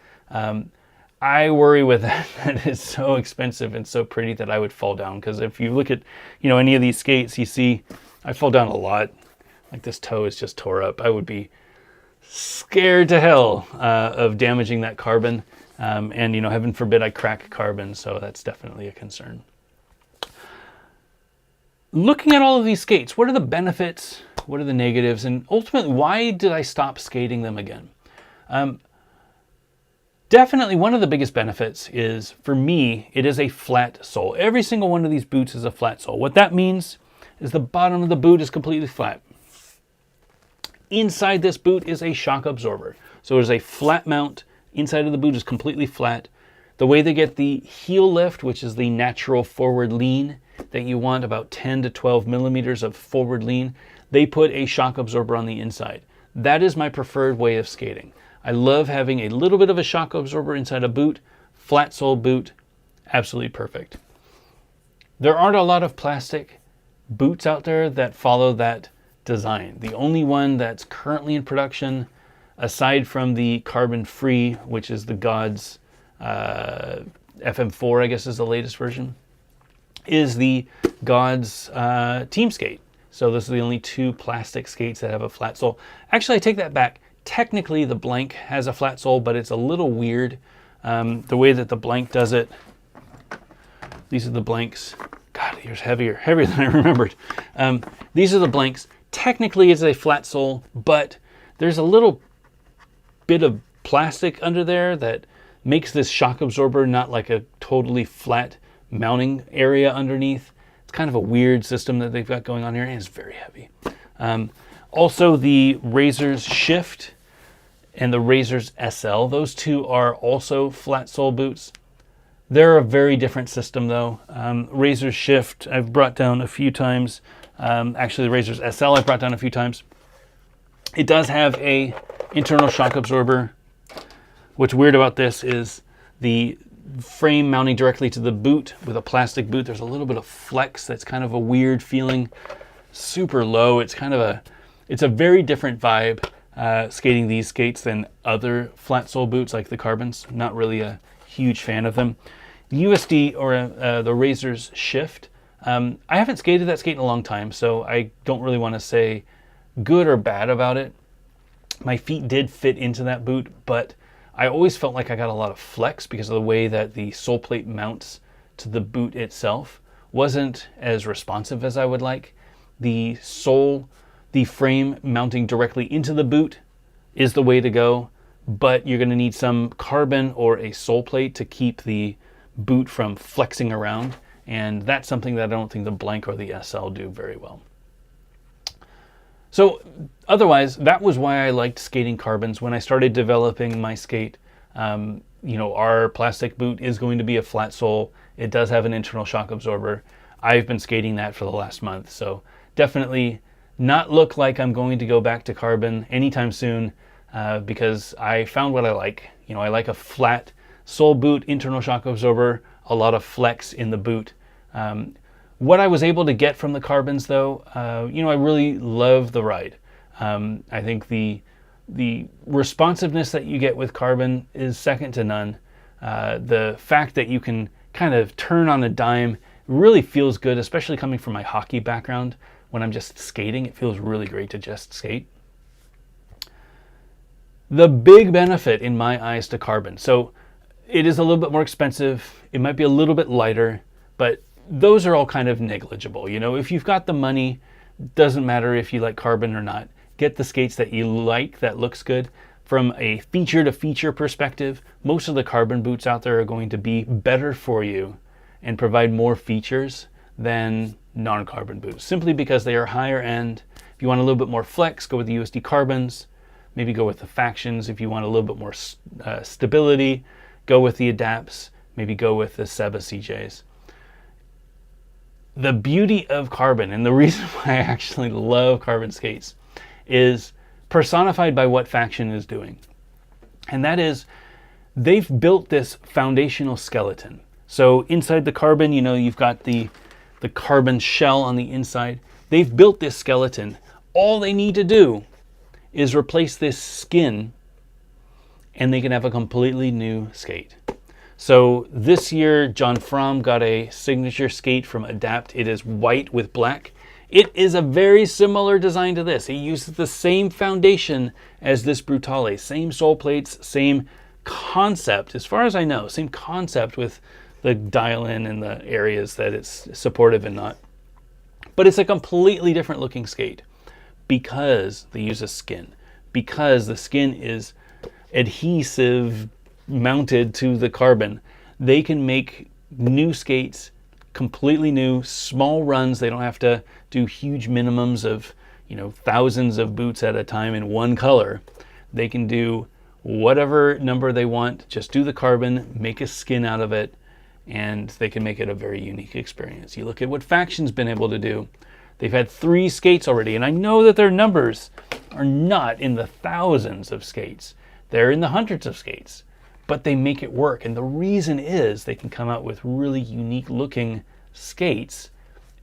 I worry with that it's so expensive and so pretty that I would fall down. Because if you look at, any of these skates, you see I fall down a lot. Like this toe is just tore up. I would be scared to hell of damaging that carbon. And heaven forbid I crack carbon, so that's definitely a concern. Looking at all of these skates, what are the benefits? What are the negatives? And ultimately, why did I stop skating them again? Definitely one of the biggest benefits is, for me, it is a flat sole. Every single one of these boots is a flat sole. What that means is the bottom of the boot is completely flat. Inside this boot is a shock absorber. So there's a flat mount. Inside of the boot is completely flat. The way they get the heel lift, which is the natural forward lean that you want, about 10 to 12 millimeters of forward lean, they put a shock absorber on the inside. That is my preferred way of skating. I love having a little bit of a shock absorber inside a boot. Flat sole boot, absolutely perfect. There aren't a lot of plastic boots out there that follow that design. The only one that's currently in production, aside from the carbon free, which is the God's FM4, I guess is the latest version, is the God's Team Skate. So this is the only two plastic skates that have a flat sole. Actually, I take that back. Technically, the Blank has a flat sole, but it's a little weird. The way that the Blank does it, these are the Blanks. God, here's heavier than I remembered. These are the Blanks. Technically, it's a flat sole, but there's a little bit of plastic under there that makes this shock absorber not like a totally flat mounting area underneath. It's kind of a weird system that they've got going on here, and it's very heavy. Also, the Razor's Shift and the Razor's SL, those two are also flat sole boots. They're a very different system though. Razor's Shift I've brought down a few times. Actually, the Razor's SL I've brought down a few times. It does have a internal shock absorber. What's weird about this is the frame mounting directly to the boot with a plastic boot. There's a little bit of flex that's kind of a weird feeling. Super low. It's a very different vibe skating these skates than other flat sole boots like the Carbons. Not really a huge fan of them. The USD or the Razor's Shift. I haven't skated that skate in a long time, so I don't really want to say good or bad about it. My feet did fit into that boot, but I always felt like I got a lot of flex because of the way that the sole plate mounts to the boot itself wasn't as responsive as I would like. The frame mounting directly into the boot is the way to go, but you're going to need some carbon or a sole plate to keep the boot from flexing around, and that's something that I don't think the Blank or the SL do very well. So otherwise, that was why I liked skating Carbons. When I started developing my skate, our plastic boot is going to be a flat sole. It does have an internal shock absorber. I've been skating that for the last month, so definitely not look like I'm going to go back to Carbon anytime soon because I found what I like. I like a flat sole boot, internal shock absorber, a lot of flex in the boot. What I was able to get from the Carbons though, I really love the ride. I think the responsiveness that you get with carbon is second to none. The fact that you can kind of turn on a dime really feels good, especially coming from my hockey background. When I'm just skating, it feels really great to just skate. The big benefit in my eyes to carbon, so it is a little bit more expensive, it might be a little bit lighter, but those are all kind of negligible. You know, if you've got the money, doesn't matter if you like carbon or not. Get the skates that you like, that looks good. From a feature to feature perspective, most of the carbon boots out there are going to be better for you and provide more features than non-carbon boots, simply because they are higher end. If you want a little bit more flex, go with the USD carbons. Maybe go with the factions. If you want a little bit more stability, go with the adapts. Maybe go with the Seba CJs. The beauty of carbon, and the reason why I actually love carbon skates, is personified by what faction is doing. And that is, they've built this foundational skeleton. So inside the carbon, you know, you've got the carbon shell on the inside. They've built this skeleton. All they need to do is replace this skin and they can have a completely new skate. So this year, John Fromm got a signature skate from Adapt. It is white with black. It is a very similar design to this. It uses the same foundation as this Brutale, same sole plates, same concept, as far as I know, same concept with the dial-in and the areas that it's supportive and not. But it's a completely different looking skate because they use a skin, because the skin is adhesive mounted to the carbon. They can make new skates, completely new, small runs. They don't have to do huge minimums of, you know, thousands of boots at a time in one color. They can do whatever number they want, just do the carbon, make a skin out of it, and they can make it a very unique experience. You look at what Faction's been able to do. They've had 3 skates already, and I know that their numbers are not in the thousands of skates. They're in the hundreds of skates, but they make it work. And the reason is they can come out with really unique looking skates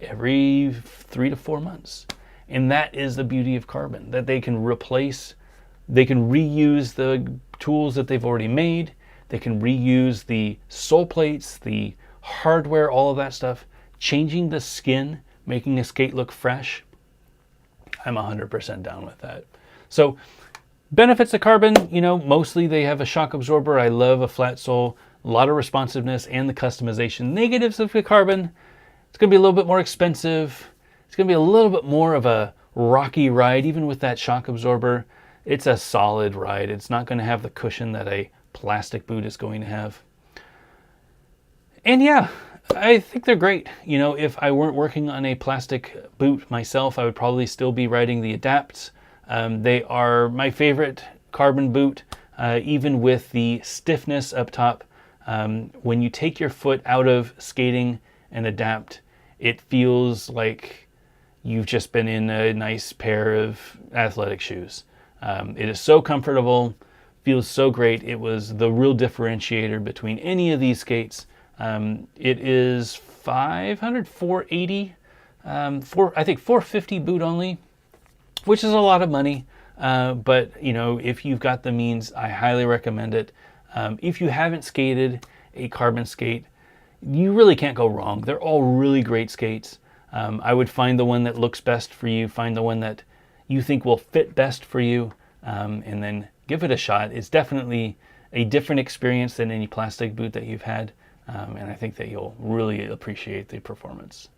every 3 to 4 months. And that is the beauty of carbon, that they can replace, they can reuse the tools that they've already made. They can reuse the sole plates, the hardware, all of that stuff, changing the skin, making a skate look fresh. I'm 100% down with that. So benefits of carbon, you know, mostly they have a shock absorber. I love a flat sole, a lot of responsiveness and the customization. Negatives of the carbon, it's going to be a little bit more expensive. It's going to be a little bit more of a rocky ride, even with that shock absorber. It's a solid ride. It's not going to have the cushion that a plastic boot is going to have. And yeah, I think they're great. You know, if I weren't working on a plastic boot myself, I would probably still be riding the Adapts. They are my favorite carbon boot, even with the stiffness up top. When you take your foot out of skating and Adapt, it feels like you've just been in a nice pair of athletic shoes. It is so comfortable, feels so great. It was the real differentiator between any of these skates. It is 500, 480, I think 450 boot only, which is a lot of money. But you know, if you've got the means, I highly recommend it. If you haven't skated a carbon skate, you really can't go wrong. They're all really great skates. I would find the one that looks best for you, find the one that you think will fit best for you, and then give it a shot. It's definitely a different experience than any plastic boot that you've had, and I think that you'll really appreciate the performance.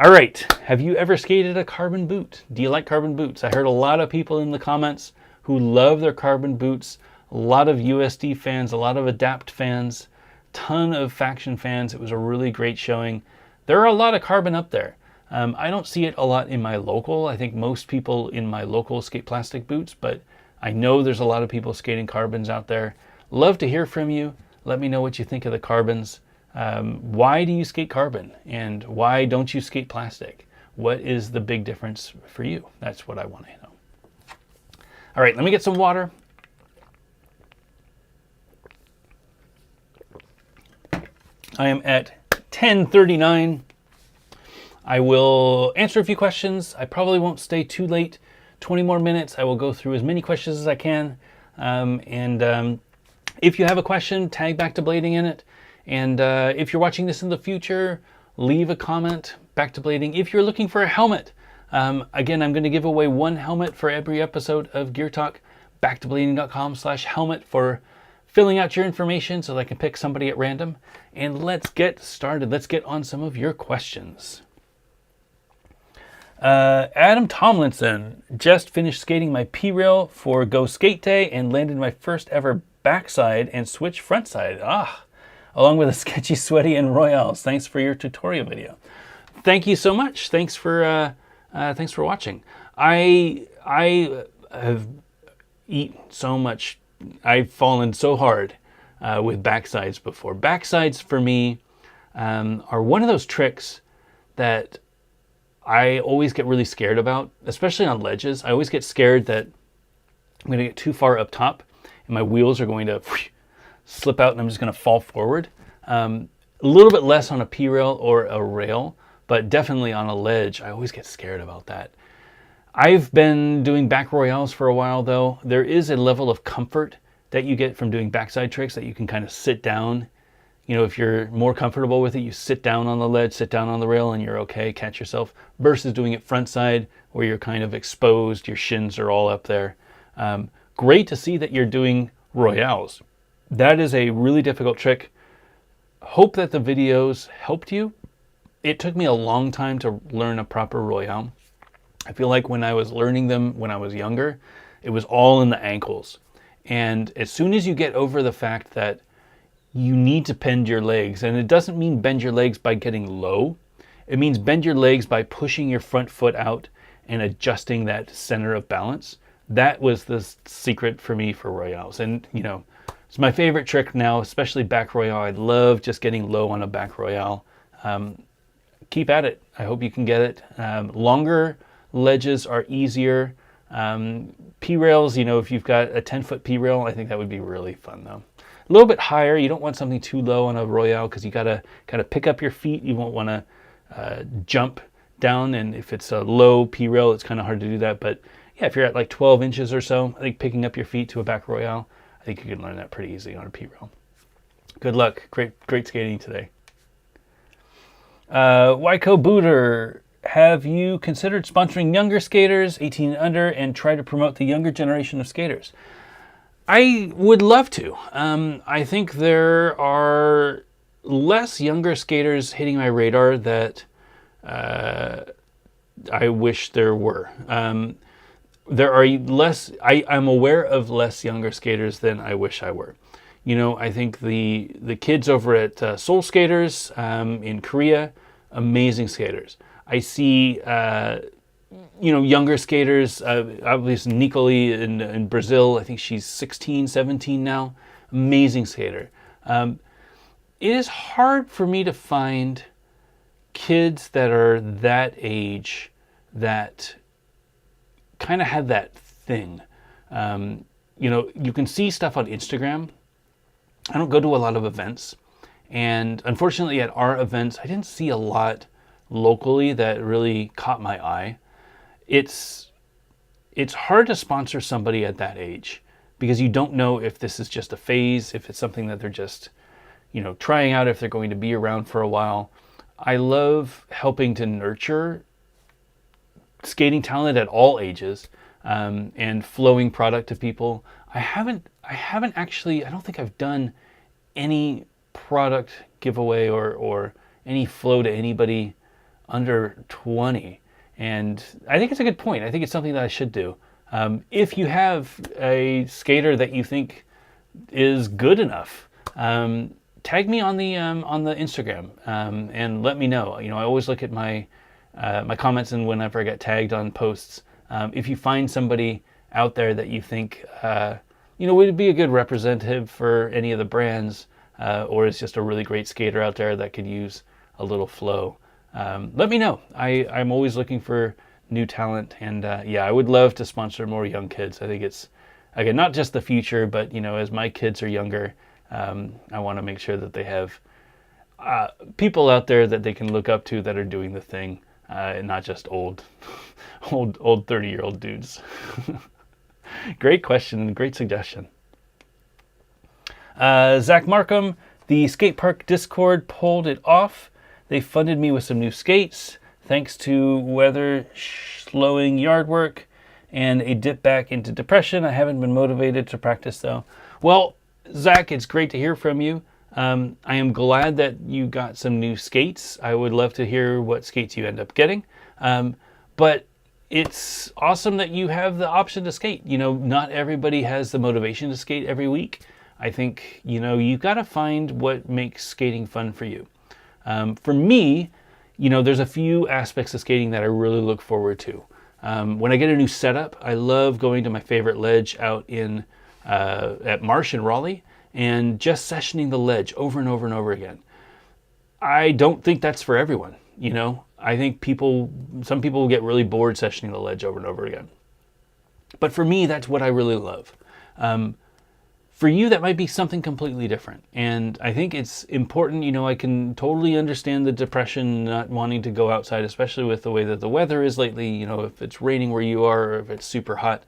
All right, have you ever skated a carbon boot? Do you like carbon boots? I heard a lot of people in the comments who love their carbon boots, a lot of USD fans, a lot of Adapt fans, ton of Faction fans. It was a really great showing. There are a lot of carbon up there. I don't see it a lot in my local. I think most people in my local skate plastic boots, but I know there's a lot of people skating carbons out there. Love to hear from you. Let me know what you think of the carbons. Why do you skate carbon? And why don't you skate plastic? What is the big difference for you? That's what I want to know. All right, let me get some water. I am at 10:39. I will answer a few questions. I probably won't stay too late, 20 more minutes. I will go through as many questions as I can. If you have a question, tag Back to Blading in it. And if you're watching this in the future, leave a comment, Back to Blading. If you're looking for a helmet, again, I'm going to give away one helmet for every episode of Gear Talk. Backtoblading.com/helmet for filling out your information so that I can pick somebody at random. And let's get started. Let's get on some of your questions. Adam Tomlinson, just finished skating my P-Rail for Go Skate Day and landed my first ever backside and switch frontside. Along with a sketchy, sweaty, and royales. Thanks for your tutorial video. Thank you so much. Thanks for watching. I have eaten so much. I've fallen so hard with backsides before. Backsides for me are one of those tricks that I always get really scared about, especially on ledges. I always get scared that I'm going to get too far up top and my wheels are going to slip out and I'm just going to fall forward. A little bit less on a P-rail or a rail, but definitely on a ledge, I always get scared about that. I've been doing back royales for a while though. There is a level of comfort that you get from doing backside tricks that you can kind of sit down. You know, if you're more comfortable with it, you sit down on the ledge, sit down on the rail, and you're okay, catch yourself, versus doing it front side where you're kind of exposed, your shins are all up there. Great to see that you're doing royales. That is a really difficult trick. Hope that the videos helped you. It took me a long time to learn a proper royale. I feel like when I was learning them when I was younger, it was all in the ankles. And as soon as you get over the fact that you need to bend your legs, and it doesn't mean bend your legs by getting low. It means bend your legs by pushing your front foot out and adjusting that center of balance. That was the secret for me for royales. And, you know, it's my favorite trick now, especially back royale. I love just getting low on a back royale. Keep at it. I hope you can get it. Longer ledges are easier. P-rails, you know, if you've got a 10-foot P-rail, I think that would be really fun though. A little bit higher. You don't want something too low on a royale because you gotta kind of pick up your feet. You won't want to jump down, and if it's a low P-rail, it's kind of hard to do that. But yeah, if you're at like 12 inches or so, I think picking up your feet to a back royale, I think you can learn that pretty easy on a P-rail. Good luck. Great skating today. Wyco Booter, have you considered sponsoring younger skaters, 18 and under, and try to promote the younger generation of skaters? I would love to. I think there are less younger skaters hitting my radar that I wish there were. There are less. I'm aware of less younger skaters than I wish I were. You know, I think the kids over at Soul Skaters in Korea, amazing skaters. I see younger skaters, obviously Nicole in Brazil, I think she's 16, 17 now, amazing skater. It is hard for me to find kids that are that age that kind of have that thing. You can see stuff on Instagram. I don't go to a lot of events, and unfortunately at our events, I didn't see a lot locally that really caught my eye. It's hard to sponsor somebody at that age because you don't know if this is just a phase, if it's something that they're just, trying out, if they're going to be around for a while. I love helping to nurture skating talent at all ages and flowing product to people. I haven't actually, I don't think I've done any product giveaway or any flow to anybody under 20. And I think it's a good point. I think it's something that I should do. If you have a skater that you think is good enough, tag me on the Instagram and let me know. I always look at my comments and whenever I get tagged on posts. If you find somebody out there that you think would be a good representative for any of the brands, or is just a really great skater out there that could use a little flow, let me know. I'm always looking for new talent, and I would love to sponsor more young kids. I think it's, again, not just the future, but as my kids are younger, I want to make sure that they have people out there that they can look up to that are doing the thing. not just old 30-year-old dudes. Great question, great suggestion. Zach Markham, the skate park Discord pulled it off. They funded me with some new skates, thanks to weather slowing yard work and a dip back into depression. I haven't been motivated to practice though. Well, Zach, it's great to hear from you. I am glad that you got some new skates. I would love to hear what skates you end up getting. But it's awesome that you have the option to skate. You know, not everybody has the motivation to skate every week. I think, you know, you've got to find what makes skating fun for you. For me, you know, there's a few aspects of skating that I really look forward to. When I get a new setup, I love going to my favorite ledge out in at Marsh in Raleigh and just sessioning the ledge over and over and over again. I don't think that's for everyone, you know. I think some people will get really bored sessioning the ledge over and over again. But for me, that's what I really love. For you, that might be something completely different. And I think it's important, you know, I can totally understand the depression, not wanting to go outside, especially with the way that the weather is lately, you know, if it's raining where you are or if it's super hot.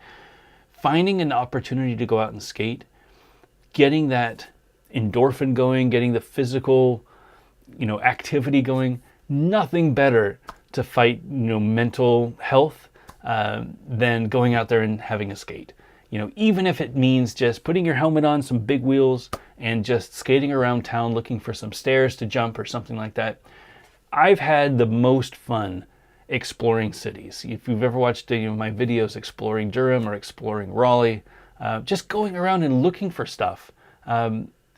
Finding an opportunity to go out and skate, getting that endorphin going, getting the physical, you know, activity going, nothing better to fight, you know, mental health than going out there and having a skate. You know, even if it means just putting your helmet on, some big wheels, and just skating around town looking for some stairs to jump or something like that. I've had the most fun exploring cities. If you've ever watched any of my videos exploring Durham or exploring Raleigh, just going around and looking for stuff,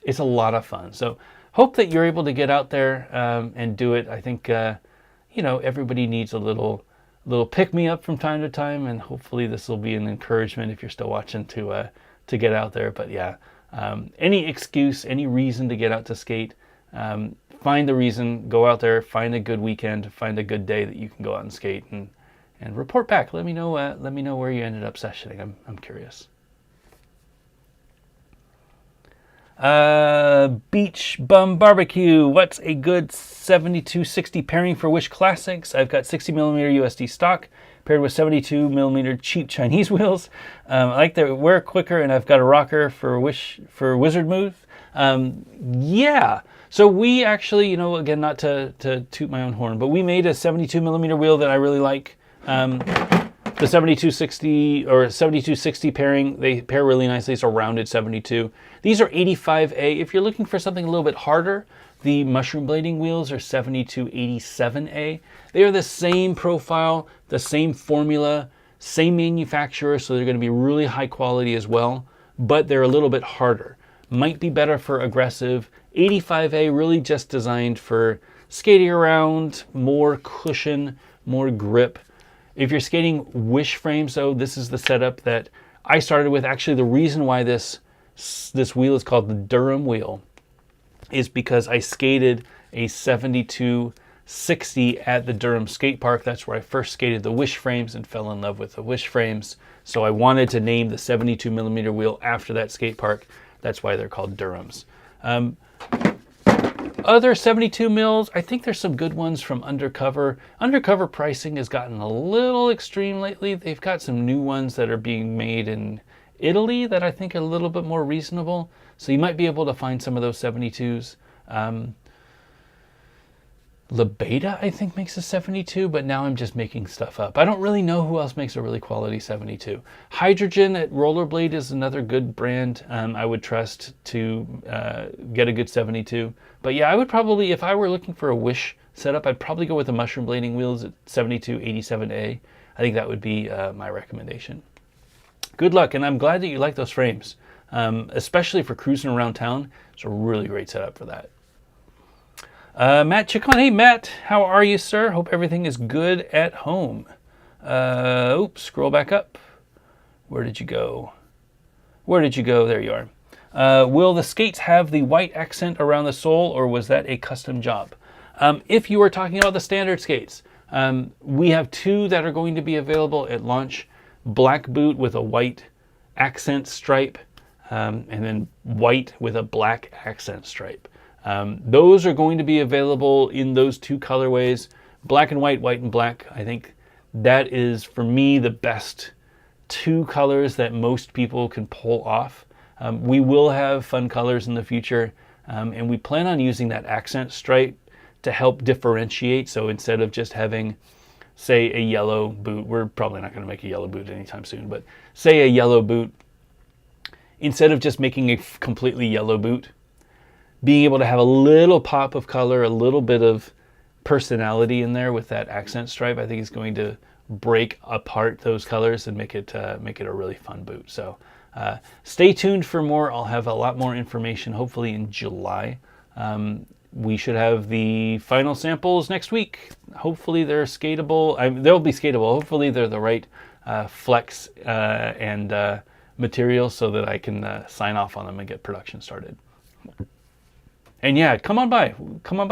it's a lot of fun. So hope that you're able to get out there and do it. I think, you know, everybody needs a little pick-me-up from time to time, and hopefully this will be an encouragement if you're still watching to get out there. But yeah, any excuse, any reason to get out to skate, find the reason, go out there, find a good weekend, find a good day that you can go out and skate, and report back. Let me know where you ended up sessioning. I'm curious. Beach Bum Barbecue. What's a good 72-60 pairing for Wish Classics? I've got 60mm USD stock paired with 72mm cheap Chinese wheels. I like the wear quicker, and I've got a rocker for Wizard Move. Yeah. So we actually, you know, again, not to toot my own horn, but we made a 72mm wheel that I really like. The 72-60 or 72-60 pairing, they pair really nicely. It's a rounded 72. These are 85A. If you're looking for something a little bit harder, the mushroom blading wheels are 72-87A. They are the same profile, the same formula, same manufacturer, so they're going to be really high quality as well, but they're a little bit harder. Might be better for aggressive. 85A really just designed for skating around, more cushion, more grip. If you're skating Wish frames, though, this is the setup that I started with. Actually, the reason why this wheel is called the Durham wheel is because I skated a 72-60 at the Durham skate park. That's where I first skated the Wish frames and fell in love with the Wish frames. So I wanted to name the 72mm wheel after that skate park. That's why they're called Durhams. Other 72 mils, I think there's some good ones from Undercover. Undercover pricing has gotten a little extreme lately. They've got some new ones that are being made in Italy that I think are a little bit more reasonable. So you might be able to find some of those 72s. Lebeda, I think, makes a 72, but now I'm just making stuff up. I don't really know who else makes a really quality 72. Hydrogen at Rollerblade is another good brand I would trust to get a good 72. But yeah, I would probably, if I were looking for a Wish setup, I'd probably go with the mushroom blading wheels at 72-87A. I think that would be my recommendation. Good luck, and I'm glad that you like those frames, especially for cruising around town. It's a really great setup for that. Matt Chicon. Hey, Matt. How are you, sir? Hope everything is good at home. Oops, scroll back up. Where did you go? Where did you go? There you are. Will the skates have the white accent around the sole, or was that a custom job? If you were talking about the standard skates, we have two that are going to be available at launch. Black boot with a white accent stripe, and then white with a black accent stripe. Those are going to be available in those two colorways. black and white, white and black. I think that is, for me, the best two colors that most people can pull off. We will have fun colors in the future, and we plan on using that accent stripe to help differentiate. So instead of just having, say, a yellow boot, we're probably not going to make a yellow boot anytime soon, but say a yellow boot, instead of just making a completely yellow boot, being able to have a little pop of color, a little bit of personality in there with that accent stripe, I think is going to break apart those colors and make it a really fun boot. So stay tuned for more. I'll have a lot more information hopefully in July. We should have the final samples next week. Hopefully they're skatable. They'll be skatable. Hopefully they're the right flex and material so that I can sign off on them and get production started. And yeah, come on by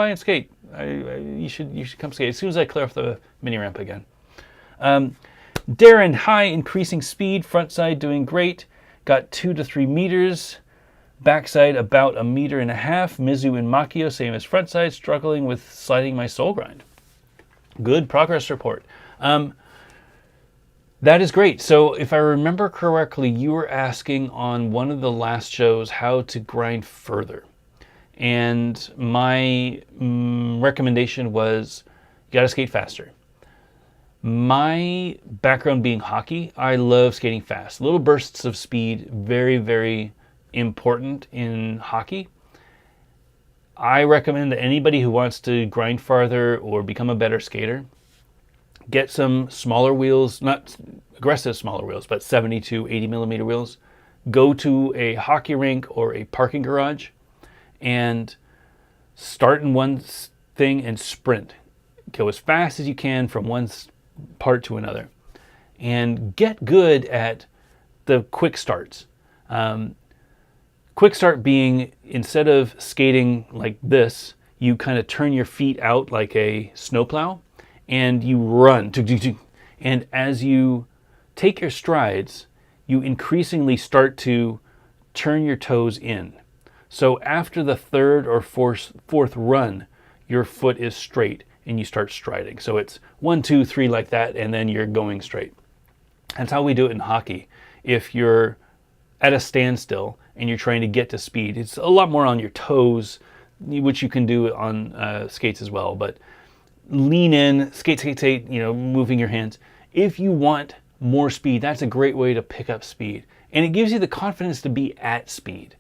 and skate. You should come skate as soon as I clear off the mini ramp again. Darren, hi, increasing speed, front side doing great. Got 2 to 3 meters. Backside about 1.5 meters. Mizu and Makio, same as front side, struggling with sliding my sole grind. Good progress report. That is great. So if I remember correctly, you were asking on one of the last shows how to grind further. And my recommendation was you got to skate faster. My background being hockey, I love skating fast. Little bursts of speed, very, very important in hockey. I recommend that anybody who wants to grind farther or become a better skater, get some smaller wheels, not aggressive smaller wheels, but 70 to 80 millimeter wheels. Go to a hockey rink or a parking garage and start in one thing and sprint. Go as fast as you can from one part to another. And get good at the quick starts. Quick start being, instead of skating like this, you kind of turn your feet out like a snowplow and you run. And as you take your strides, you increasingly start to turn your toes in. So after the third or fourth run, your foot is straight and you start striding. So it's 1, 2, 3 like that, and then you're going straight. That's how we do it in hockey. If you're at a standstill and you're trying to get to speed, it's a lot more on your toes, which you can do on skates as well. But lean in, skate, moving your hands. If you want more speed, that's a great way to pick up speed. And it gives you the confidence to be at speed.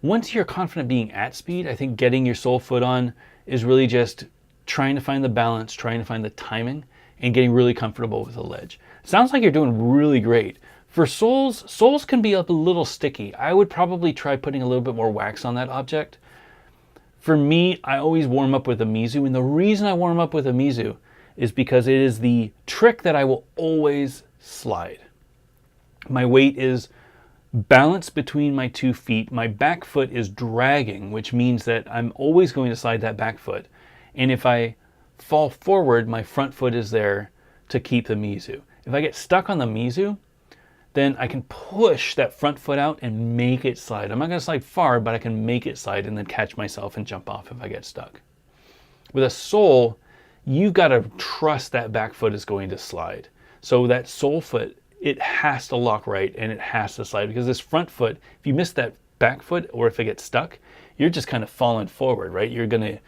Once you're confident being at speed, I think getting your sole foot on is really just trying to find the balance, trying to find the timing, and getting really comfortable with the ledge. Sounds like you're doing really great. For soles can be a little sticky. I would probably try putting a little bit more wax on that object. For me, I always warm up with a Mizu, and the reason I warm up with a Mizu is because it is the trick that I will always slide. My weight is balanced between my 2 feet. My back foot is dragging, which means that I'm always going to slide that back foot. And if I fall forward, my front foot is there to keep the Mizu. If I get stuck on the Mizu, then I can push that front foot out and make it slide. I'm not going to slide far, but I can make it slide and then catch myself and jump off if I get stuck. With a sole, you've got to trust that back foot is going to slide. So that sole foot, it has to lock right and it has to slide, because this front foot, if you miss that back foot or if it gets stuck, you're just kind of falling forward, right? You're going to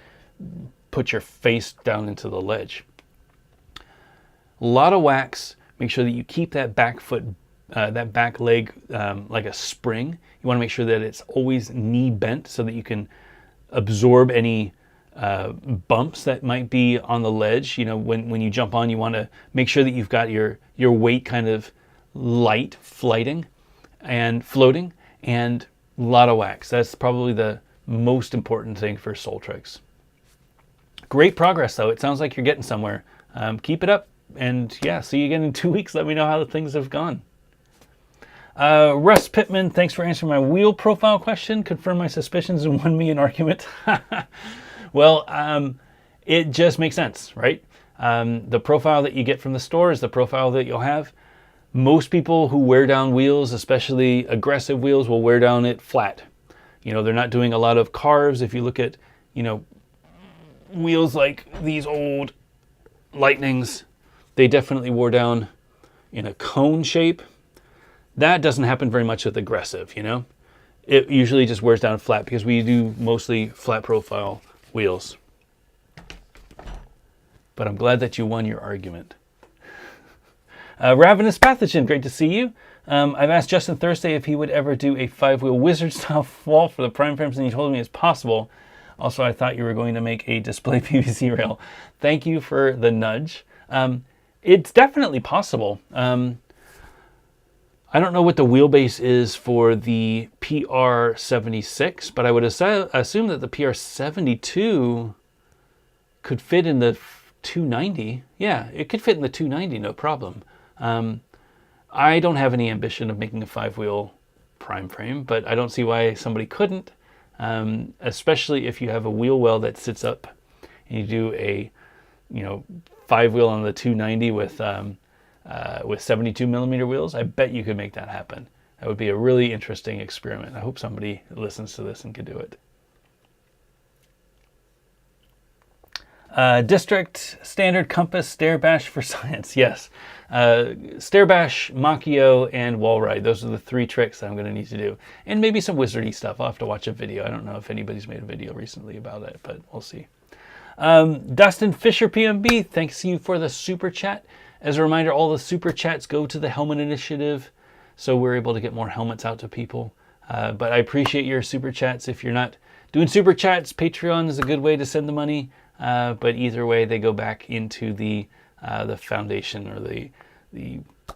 put your face down into the ledge. A lot of wax. Make sure that you keep that back foot, that back leg like a spring. You want to make sure that it's always knee bent so that you can absorb any bumps that might be on the ledge. You know, when you jump on, you want to make sure that you've got your weight kind of light, floating, and a lot of wax. That's probably the most important thing for sole tricks. Great progress, though. It sounds like you're getting somewhere. Keep it up, and yeah, see you again in 2 weeks. Let me know how things have gone. Russ Pittman, thanks for answering my wheel profile question. Confirm my suspicions and won me an argument. Well, it just makes sense, right? The profile that you get from the store is the profile that you'll have. Most people who wear down wheels, especially aggressive wheels, will wear down it flat. You know, they're not doing a lot of carves. If you look at, wheels like these old Lightnings, they definitely wore down in a cone shape. That doesn't happen very much with aggressive, you know? It usually just wears down flat because we do mostly flat profile wheels. But I'm glad that you won your argument. Ravenous Pathogen, great to see you. I've asked Justin Thursday if he would ever do a 5-wheel wizard style wall for the prime frames, and he told me it's possible. Also, I thought you were going to make a display PVC rail. Thank you for the nudge. It's definitely possible. I don't know what the wheelbase is for the PR76, but I would assume that the PR72 could fit in the 290. Yeah, it could fit in the 290, no problem. I don't have any ambition of making a 5-wheel prime frame, but I don't see why somebody couldn't, especially if you have a wheel well that sits up and you do a 5-wheel on the 290 with 72 millimeter wheels. I bet you could make that happen. That would be a really interesting experiment. I hope somebody listens to this and can do it. District Standard Compass Stair Bash for Science. Yes. Stair Bash, Machio, and Wall Ride. Those are the 3 tricks that I'm going to need to do. And maybe some wizardy stuff. I'll have to watch a video. I don't know if anybody's made a video recently about it, but we'll see. Dustin Fisher PMB, thanks you for the super chat. As a reminder, all the super chats go to the Helmet Initiative, so we're able to get more helmets out to people. But I appreciate your super chats. If you're not doing super chats, Patreon is a good way to send the money. But either way, they go back into the foundation, or the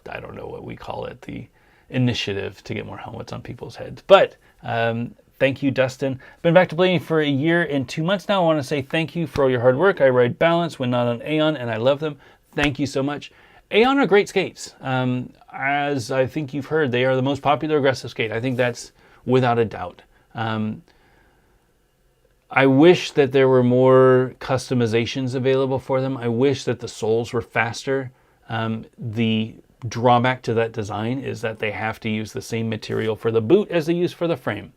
I don't know what we call it, the initiative to get more helmets on people's heads. But thank you, Dustin. Been back to blading for a year and 2 months now. I want to say thank you for all your hard work. I ride Balance when not on Aeon, and I love them. Thank you so much. Aeon are great skates. As I think you've heard, they are the most popular aggressive skate. I think that's without a doubt. I wish that there were more customizations available for them. I wish that the soles were faster. The drawback to that design is that they have to use the same material for the boot as they use for the frame,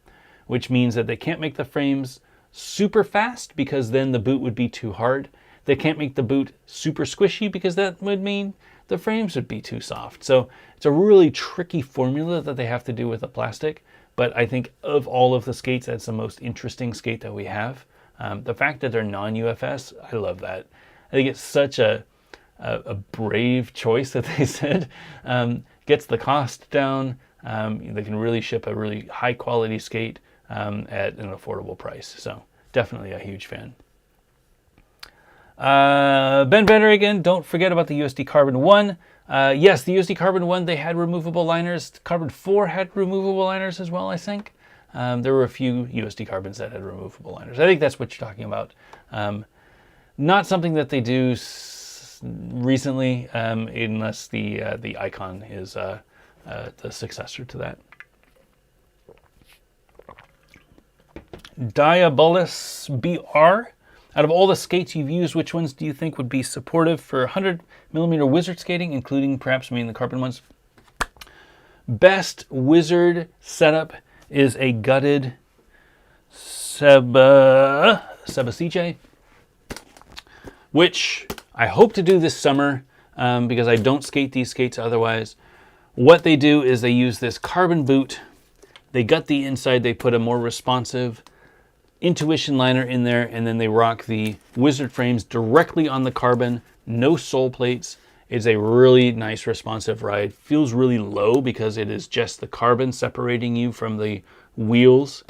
which means that they can't make the frames super fast because then the boot would be too hard. They can't make the boot super squishy because that would mean the frames would be too soft. So it's a really tricky formula that they have to do with the plastic. But I think of all of the skates, that's the most interesting skate that we have. The fact that they're non-UFS, I love that. I think it's such a brave choice that they said. Gets the cost down. They can really ship a really high quality skate at an affordable price. So definitely a huge fan. Ben Benner again, don't forget about the USD Carbon 1. Yes, the USD Carbon 1, they had removable liners. Carbon 4 had removable liners as well, I think. There were a few USD Carbons that had removable liners. I think that's what you're talking about. Not something that they do recently, unless the Icon is the successor to that. Diabolus BR. Out of all the skates you've used, which ones do you think would be supportive for 100mm wizard skating, including perhaps the carbon ones? Best wizard setup is a gutted Seba CJ, which I hope to do this summer because I don't skate these skates otherwise. What they do is they use this carbon boot. They gut the inside. They put a more responsive Intuition liner in there, and then they rock the wizard frames directly on the carbon, no sole plates. It's a really nice responsive ride. Feels really low because it is just the carbon separating you from the wheels.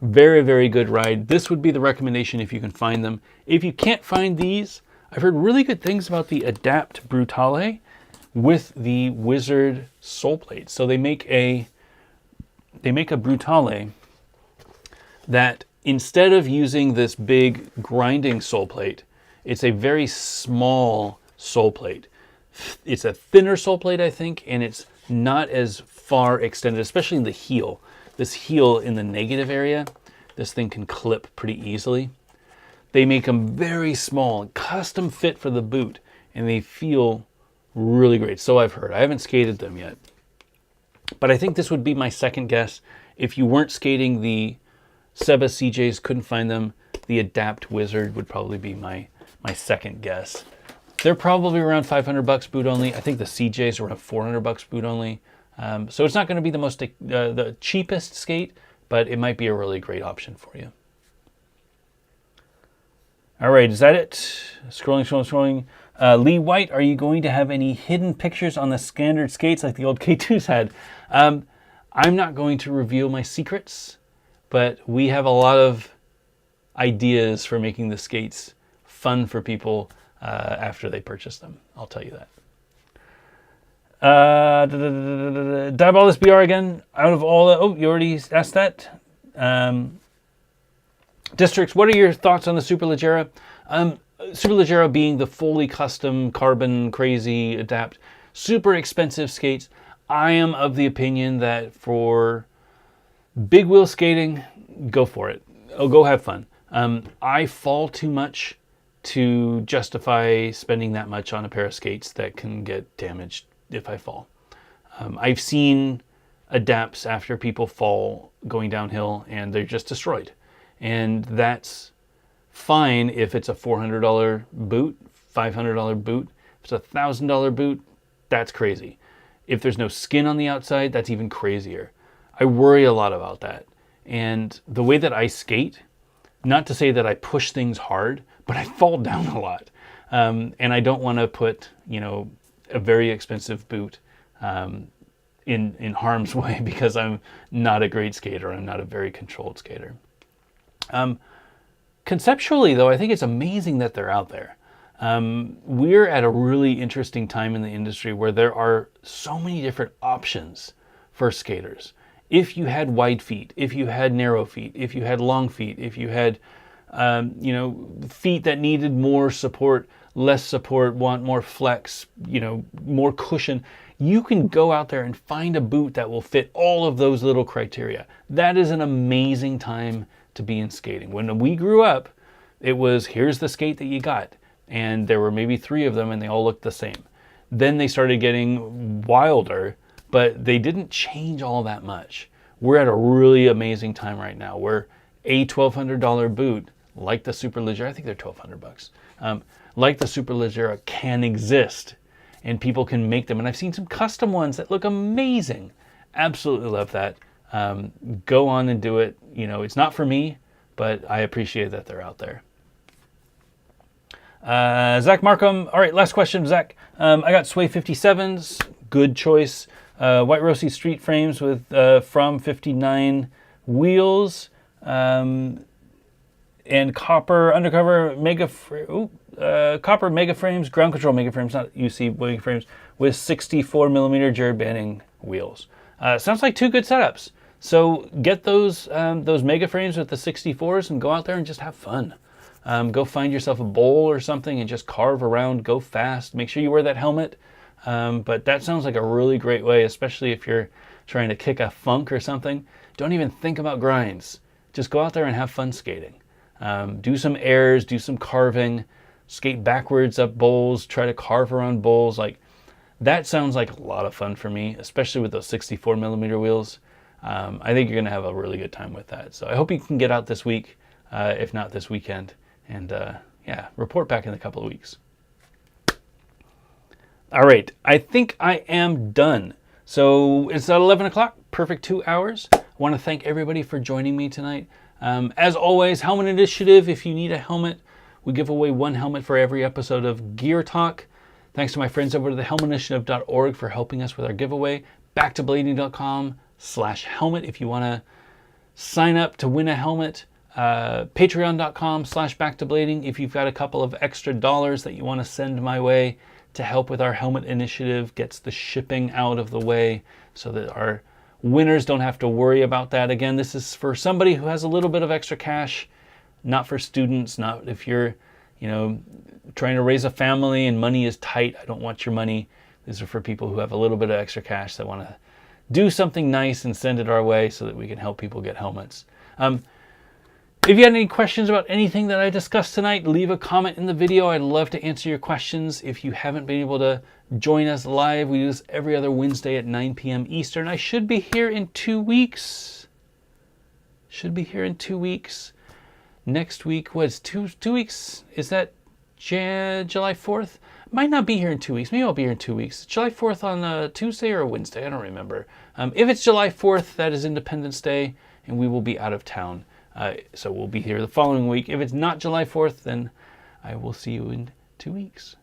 Very, very good ride. This would be the recommendation if you can find them. If you can't find these, I've heard really good things about the Adapt Brutale with the wizard sole plates. So they make a Brutale that instead of using this big grinding sole plate, it's a very small sole plate. It's a thinner sole plate, I think, and it's not as far extended, especially in the heel. This heel in the negative area, this thing can clip pretty easily. They make them very small, custom fit for the boot, and they feel really great. So I've heard. I haven't skated them yet. But I think this would be my second guess. If you weren't skating the Seba CJs, couldn't find them, the Adapt Wizard would probably be my second guess. They're probably around $500 boot only. I think the CJs are around $400 boot only. So it's not going to be the cheapest skate, but it might be a really great option for you. All right, is that it? Scrolling. Lee White, are you going to have any hidden pictures on the standard skates like the old K2s had? I'm not going to reveal my secrets, but we have a lot of ideas for making the skates fun for people after they purchase them. I'll tell you that. Diabolus BR again. Out of all the... Oh, you already asked that. Districts, what are your thoughts on the Superleggera? Superleggera being the fully custom, carbon, crazy, adapt, super expensive skates. I am of the opinion that for big wheel skating, go for it. Oh, go have fun. I fall too much to justify spending that much on a pair of skates that can get damaged if I fall. I've seen adapts after people fall going downhill and they're just destroyed. And that's fine if it's a $400 boot, $500 boot. If it's a $1,000 boot, that's crazy. If there's no skin on the outside, that's even crazier. I worry a lot about that. And the way that I skate, not to say that I push things hard, but I fall down a lot. And I don't want to put, a very expensive boot in harm's way because I'm not a great skater. I'm not a very controlled skater. Conceptually, though, I think it's amazing that they're out there. We're at a really interesting time in the industry where there are so many different options for skaters. If you had wide feet, if you had narrow feet, if you had long feet, if you had, feet that needed more support, less support, want more flex, more cushion, you can go out there and find a boot that will fit all of those little criteria. That is an amazing time to be in skating. When we grew up, it was, here's the skate that you got. And there were maybe 3 of them and they all looked the same. Then they started getting wilder, but they didn't change all that much. We're at a really amazing time right now where a $1,200 boot, like the Superleggera, I think they're $1,200, like the Superleggera can exist and people can make them. And I've seen some custom ones that look amazing. Absolutely love that. Go on and do it. It's not for me, but I appreciate that they're out there. Zach Markham. All right, last question, Zach. I got Sway 57s. Good choice. White Rossi street frames with from 59 wheels. And copper undercover copper mega frames, ground control mega frames, not UC mega frames, with 64 millimeter Jared Banning wheels. Sounds like 2 good setups. So get those mega frames with the 64s and go out there and just have fun. Go find yourself a bowl or something and just carve around, go fast. Make sure you wear that helmet. But that sounds like a really great way, especially if you're trying to kick a funk or something. Don't even think about grinds. Just go out there and have fun skating. Do some airs, do some carving, skate backwards up bowls, try to carve around bowls. That sounds like a lot of fun for me, especially with those 64 millimeter wheels. I think you're going to have a really good time with that. So I hope you can get out this week, if not this weekend. And report back in a couple of weeks. All right, I think I am done. So it's at 11 o'clock, perfect 2 hours. I want to thank everybody for joining me tonight. As always, Helmet Initiative, if you need a helmet, we give away 1 helmet for every episode of Gear Talk. Thanks to my friends over to the helmetinitiative.org for helping us with our giveaway. Backtoblading.com/helmet if you want to sign up to win a helmet. Patreon.com/backtoblading if you've got a couple of extra dollars that you want to send my way to help with our helmet initiative, gets the shipping out of the way so that our winners don't have to worry about that. Again, this is for somebody who has a little bit of extra cash, not for students, not if you're, trying to raise a family and money is tight. I don't want your money. These are for people who have a little bit of extra cash that want to do something nice and send it our way so that we can help people get helmets. If you had any questions about anything that I discussed tonight, leave a comment in the video. I'd love to answer your questions. If you haven't been able to join us live, we do this every other Wednesday at 9 p.m. Eastern. I should be here in 2 weeks. Next week was 2 weeks. Is that July 4th? Might not be here in 2 weeks. Maybe I'll be here in 2 weeks. July 4th on a Tuesday or a Wednesday. I don't remember. If it's July 4th, that is Independence Day, and we will be out of town. So we'll be here the following week. If it's not July 4th, then I will see you in 2 weeks.